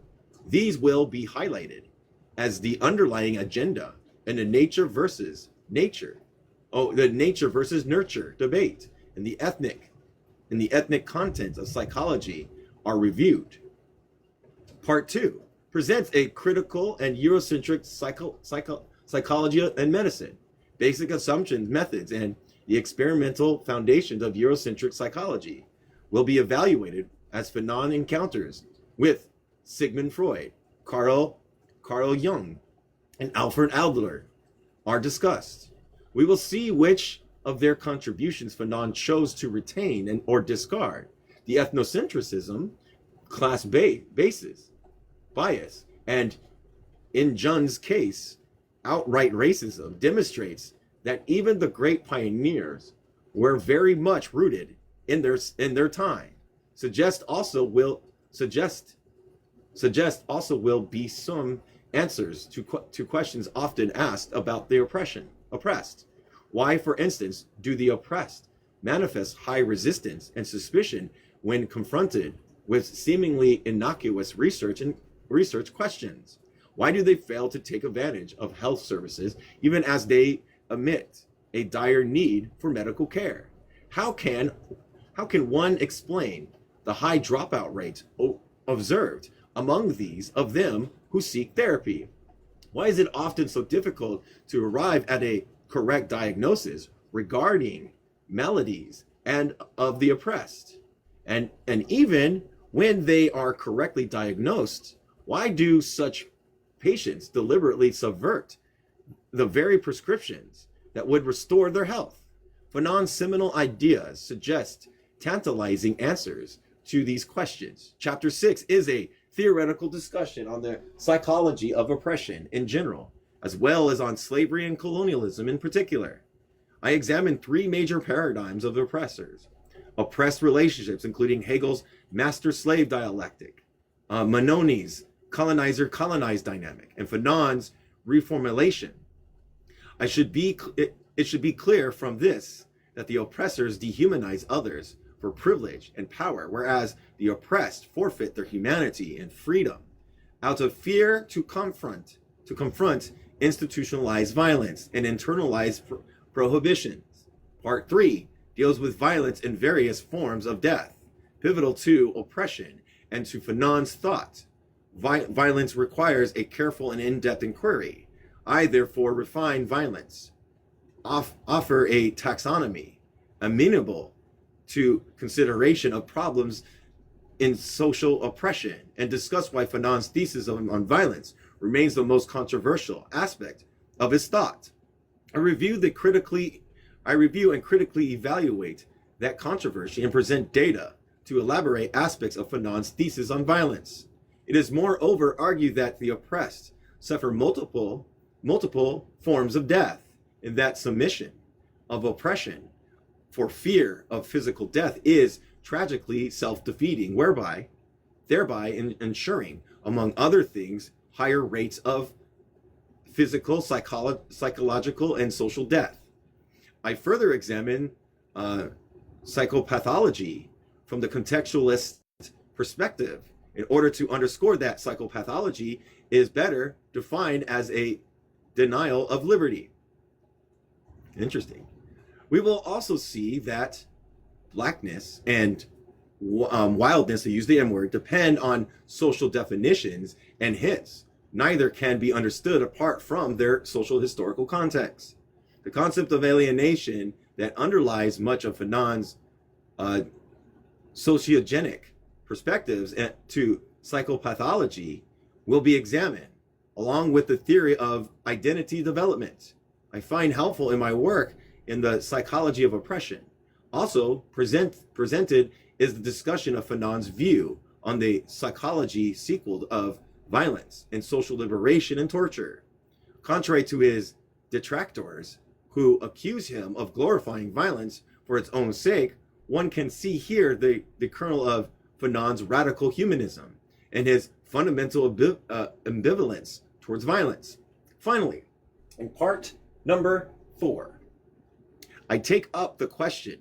These will be highlighted as the underlying agenda in the nature versus nurture debate, and the ethnic content of psychology are reviewed. Part 2 presents a critical and Eurocentric psychology and medicine, basic assumptions, methods, and the experimental foundations of Eurocentric psychology will be evaluated as Fanon encounters with Sigmund Freud, Carl Jung, and Alfred Adler are discussed. We will see which of their contributions Fanon chose to retain or discard. The ethnocentrism, class bias, and in Jung's case, outright racism demonstrates that even the great pioneers were very much rooted in their time. Suggest suggest also will be some answers to questions often asked about the oppressed. Why, for instance, do the oppressed manifest high resistance and suspicion when confronted with seemingly innocuous research questions? Why do they fail to take advantage of health services even as they admit a dire need for medical care? How can one explain the high dropout rate observed among these of them who seek therapy? Why is it often so difficult to arrive at a correct diagnosis regarding maladies and of the oppressed? And even when they are correctly diagnosed, why do such patients deliberately subvert the very prescriptions that would restore their health? Fanon's seminal ideas suggest tantalizing answers to these questions. Chapter 6 is a theoretical discussion on the psychology of oppression in general, as well as on slavery and colonialism in particular. I examined three major paradigms of oppressors: oppressed relationships, including Hegel's master-slave dialectic, Manoni's colonizer-colonized dynamic, and Fanon's reformulation. It should be clear from this that the oppressors dehumanize others for privilege and power, whereas the oppressed forfeit their humanity and freedom out of fear to confront institutionalized violence and internalized prohibitions. Part 3 deals with violence in various forms of death, pivotal to oppression and to Fanon's thought. Violence requires a careful and in-depth inquiry. I therefore refine violence, offer a taxonomy amenable to consideration of problems in social oppression, and discuss why Fanon's thesis on violence remains the most controversial aspect of his thought. I review and critically evaluate that controversy and present data to elaborate aspects of Fanon's thesis on violence. It is moreover argued that the oppressed suffer multiple forms of death, and that submission of oppression for fear of physical death is tragically self-defeating, thereby ensuring, among other things, higher rates of physical, psychological, and social death. I further examine psychopathology from the contextualist perspective in order to underscore that psychopathology is better defined as a denial of liberty. Interesting. We will also see that blackness and wildness, to use the M word, depend on social definitions, and hence neither can be understood apart from their social historical context. The concept of alienation that underlies much of Fanon's sociogenic perspectives to psychopathology will be examined, along with the theory of identity development. I find helpful in my work in the psychology of oppression. Also presented is the discussion of Fanon's view on the psychology sequel of violence and social liberation and torture. Contrary to his detractors, who accuse him of glorifying violence for its own sake, one can see here the kernel of Fanon's radical humanism and his fundamental ambivalence towards violence. Finally, in part number 4, I take up the question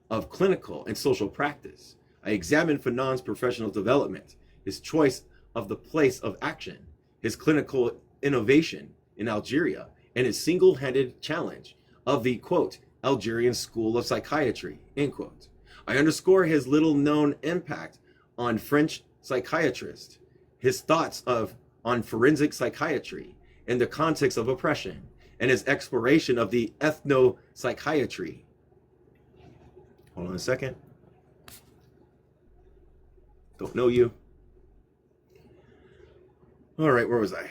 of clinical and social practice. I examine Fanon's professional development, his choice of the place of action, his clinical innovation in Algeria, and his single-handed challenge of the, quote, Algerian School of Psychiatry, end quote. I underscore his little-known impact on French psychiatrists, his thoughts on forensic psychiatry in the context of oppression, and his exploration of the ethno-psychiatry. Hold on a second. Don't know you. All right, where was I?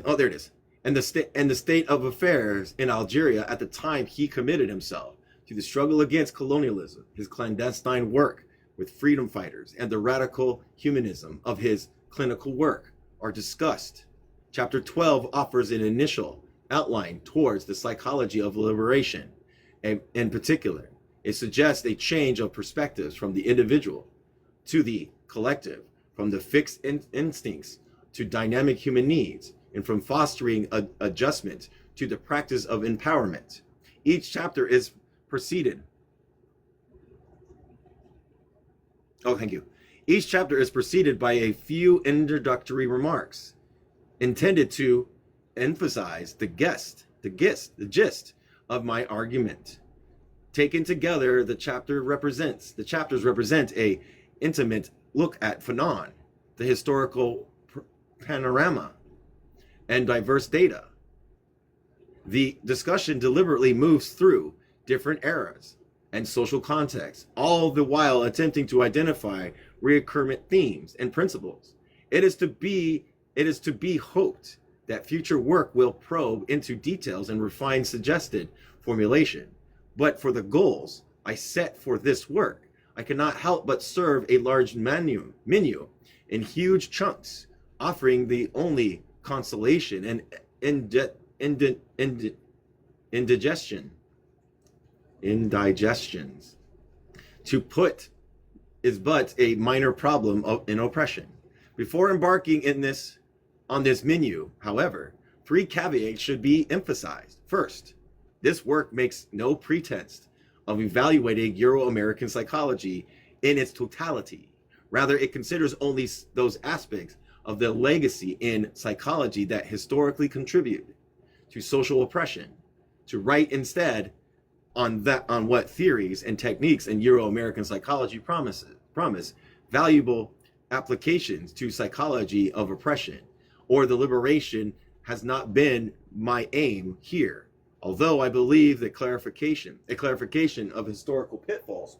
Oh, there it is. And the state of affairs in Algeria at the time he committed himself to the struggle against colonialism, his clandestine work with freedom fighters, and the radical humanism of his clinical work are discussed. Chapter 12 offers an initial outline towards the psychology of liberation. And in particular, it suggests a change of perspectives from the individual to the collective, from the fixed instincts to dynamic human needs, and from fostering adjustment to the practice of empowerment. Each chapter is preceded. Oh, thank you. Each chapter is preceded by a few introductory remarks intended to emphasize the gist of my argument. Taken together, the chapters represent a intimate look at Fanon, the historical panorama, and diverse data. The discussion deliberately moves through different eras and social contexts, all the while attempting to identify recurrent themes and principles. It is to be hoped that future work will probe into details and refine suggested formulation. But for the goals I set for this work, I cannot help but serve a large menu in huge chunks, offering the only consolation and indigestions to put is but a minor problem in oppression. Before embarking on this menu, however, 3 caveats should be emphasized. First, this work makes no pretense of evaluating Euro-American psychology in its totality. Rather, it considers only those aspects of the legacy in psychology that historically contribute to social oppression, to write instead on what theories and techniques in Euro-American psychology promise valuable applications to psychology of oppression or the liberation has not been my aim here. Although I believe that clarification of historical pitfalls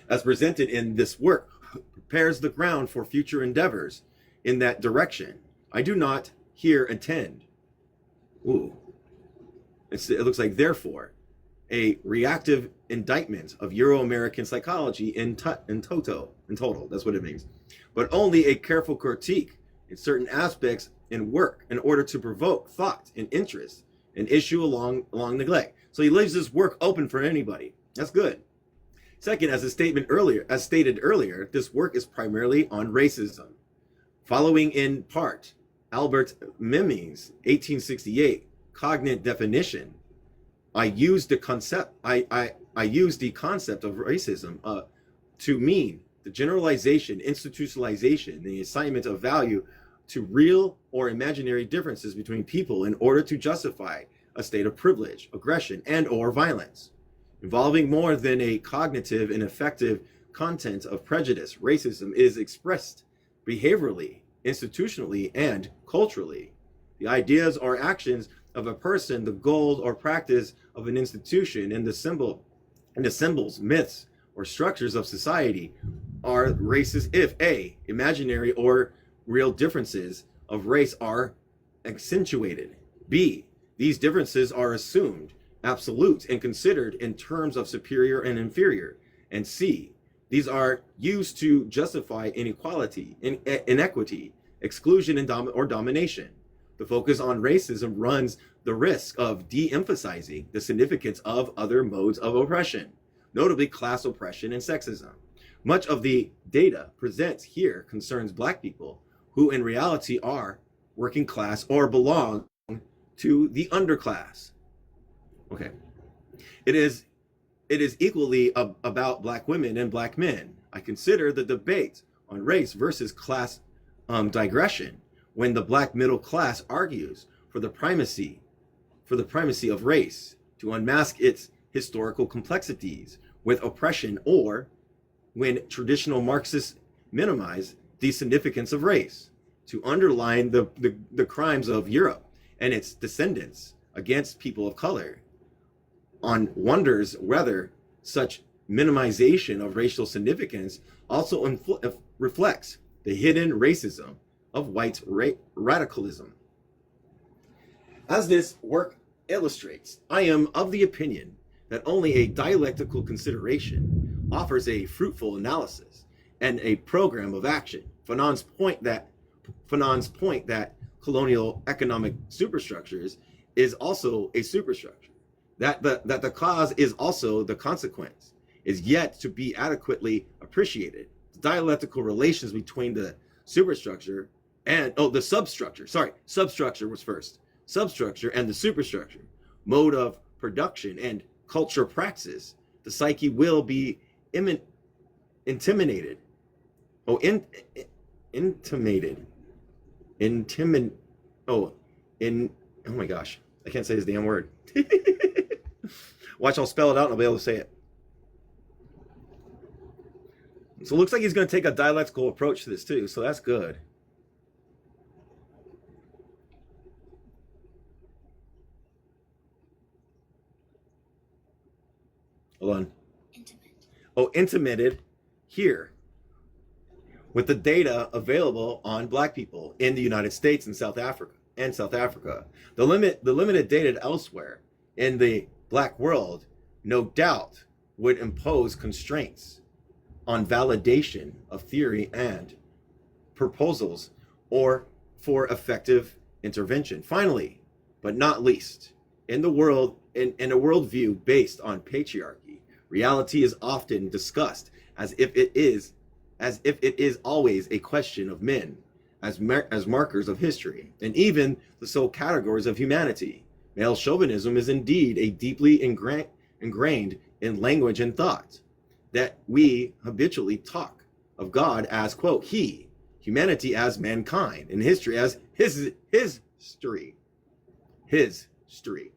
as presented in this work prepares the ground for future endeavors in that direction. I do not here intend, it looks like therefore, a reactive indictment of Euro-American psychology in total, that's what it means, but only a careful critique in certain aspects in work in order to provoke thought and interest and issue along neglect. So he leaves this work open for anybody. That's good. Second, as stated earlier, this work is primarily on racism. Following in part Albert Memmi's 1868 cognate definition, I used the concept of racism to mean the generalization, institutionalization, the assignment of value to real or imaginary differences between people in order to justify a state of privilege, aggression, and or violence. Involving more than a cognitive and effective content of prejudice, racism is expressed behaviorally, institutionally, and culturally. The ideas or actions of a person, the goals or practice of an institution, and the symbols, myths, or structures of society are racist if A, imaginary or real differences of race are accentuated. B, these differences are assumed, absolute, and considered in terms of superior and inferior. And C, these are used to justify inequality, inequity, exclusion, and domination. The focus on racism runs the risk of de-emphasizing the significance of other modes of oppression, notably class oppression and sexism. Much of the data presented here concerns Black people who in reality are working class or belong to the underclass. Okay. It is equally about Black women and Black men. I consider the debate on race versus class digression when the Black middle class argues for the primacy of race to unmask its historical complexities with oppression, or when traditional Marxists minimize the significance of race to underline the crimes of Europe and its descendants against people of color. On wonders whether such minimization of racial significance also reflects the hidden racism of white radicalism. As this work illustrates, I am of the opinion that only a dialectical consideration offers a fruitful analysis and a program of action. Fanon's point that colonial economic superstructures is also a superstructure, that the cause is also the consequence, is yet to be adequately appreciated. The dialectical relations between the superstructure and, the substructure. Sorry, substructure was first. Substructure and the superstructure, mode of production and culture praxis. The psyche will be intimidated. Oh, intimidated. Oh, oh my gosh. I can't say this damn word. Watch, I'll spell it out and I'll be able to say it. So it looks like he's going to take a dialectical approach to this too, so that's good. Hold on. Oh, intimated here with the data available on black people in the United States and South Africa. The limited data elsewhere in the black world, no doubt, would impose constraints on validation of theory and proposals or for effective intervention. Finally, but not least, in a worldview based on patriarchy, reality is often discussed as if it is always a question of men as markers of history, and even the sole categories of humanity. Male chauvinism is indeed a deeply ingrained in language and thought, that we habitually talk of God as, quote, he, humanity as mankind, and history as his history.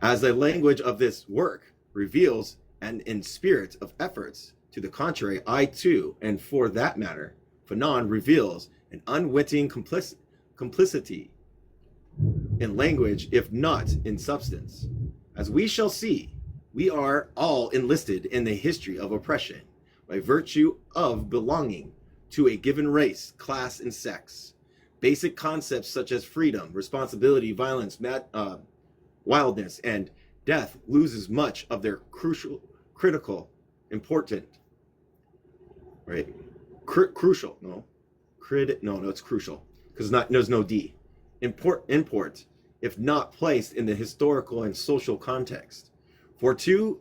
As the language of this work reveals, and in spirit of efforts to the contrary, I too, and for that matter, Fanon reveals an unwitting complicity in language, if not in substance. As we shall see, we are all enlisted in the history of oppression by virtue of belonging to a given race, class, and sex. Basic concepts such as freedom, responsibility, violence, wildness, and death loses much of their critical, important, right? Crucial, no, it's crucial because there's no D. Import, if not placed in the historical and social context. For to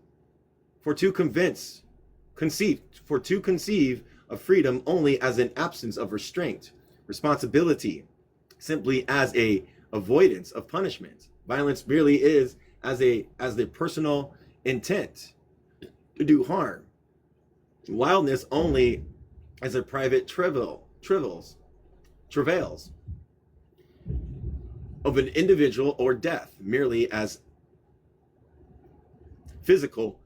conceive of freedom only as an absence of restraint, responsibility simply as a avoidance of punishment, violence merely is as the personal intent to do harm, wildness only as a private travails of an individual, or death merely as physical,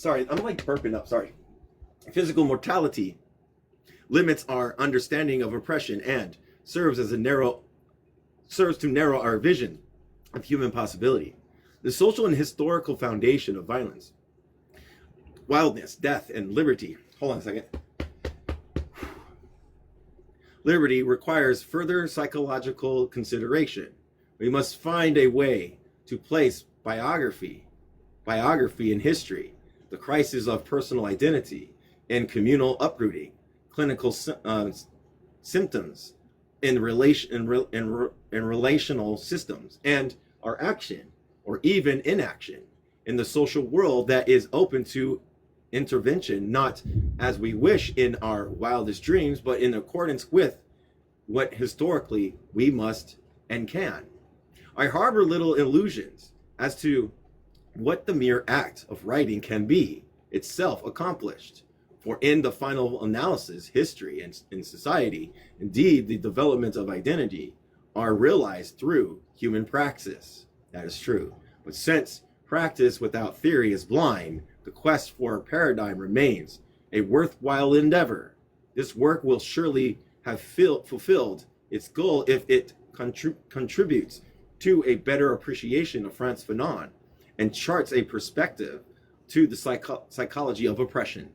I'm like burping up, physical mortality limits our understanding of oppression and serves to narrow our vision of human possibility. The social and historical foundation of violence, wildness, death, and liberty. Hold on a second. Liberty requires further psychological consideration. We must find a way to place biography in history, the crisis of personal identity and communal uprooting, clinical symptoms in relational systems, and our action or even inaction in the social world that is open to intervention, not as we wish in our wildest dreams, but in accordance with what historically we must and can. I harbor little illusions as to what the mere act of writing can be itself accomplished. For in the final analysis, history and in society, indeed the development of identity, are realized through human praxis. That is true. But since practice without theory is blind, the quest for a paradigm remains a worthwhile endeavor. This work will surely have fulfilled its goal if it contributes to a better appreciation of Frantz Fanon and charts a perspective to the psychology of oppression.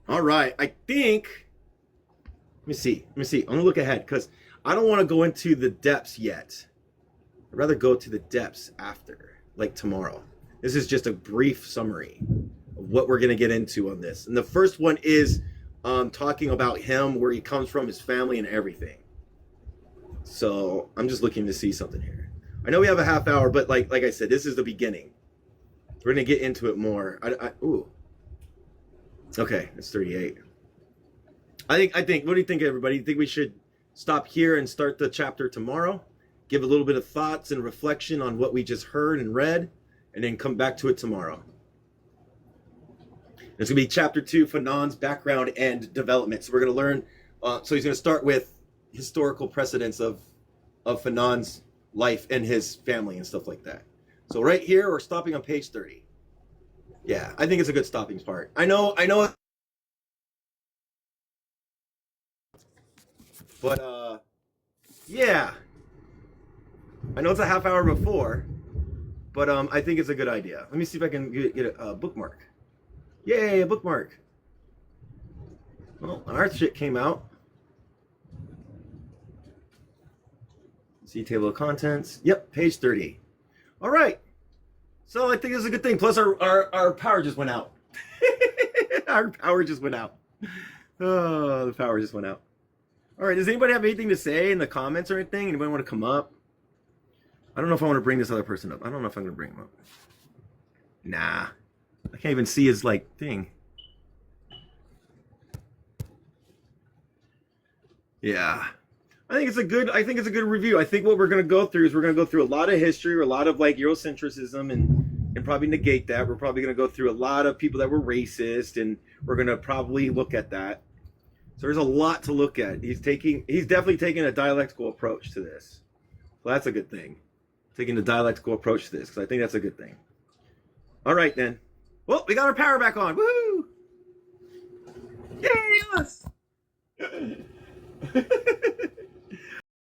All right, I think, let me see. I'm gonna look ahead because I don't want to go into the depths yet. I'd rather go to the depths after, like tomorrow. This is just a brief summary of what we're gonna get into on this. And the first one is talking about him, where he comes from, his family, and everything. So I'm just looking to see something here. I know we have a half hour, but like I said, this is the beginning. We're gonna get into it more. Ooh. Okay, it's 38. I think, what do you think, everybody? You think we should stop here and start the chapter tomorrow? Give a little bit of thoughts and reflection on what we just heard and read, and then come back to it tomorrow. It's going to be chapter 2, Fanon's background and development. So we're going to learn, so he's going to start with historical precedents of Fanon's life and his family and stuff like that. So right here, we're stopping on page 30. Yeah, I think it's a good stopping part. I know, but yeah, I know it's a half hour before, but I think it's a good idea. Let me see if I can get a bookmark. Yay, a bookmark. Well, our shit came out. See table of contents. Yep, page 30. All right. So I think this is a good thing. Plus our power just went out. Our power just went out. Oh, the power just went out. All right, does anybody have anything to say in the comments or anything? Anybody want to come up? I don't know if I want to bring this other person up. I don't know if I'm going to bring him up. Nah. I can't even see his thing. Yeah. I think it's a good review. I think what we're going to go through is we're going to go through a lot of history, or a lot of Eurocentrism, and probably negate that. We're probably going to go through a lot of people that were racist, and we're going to probably look at that. So there's a lot to look at. He's definitely taking a dialectical approach to this. So that's a good thing. Taking a dialectical approach to this, because I think that's a good thing. All right, then. Well, we got our power back on. Woohoo! Yay, us!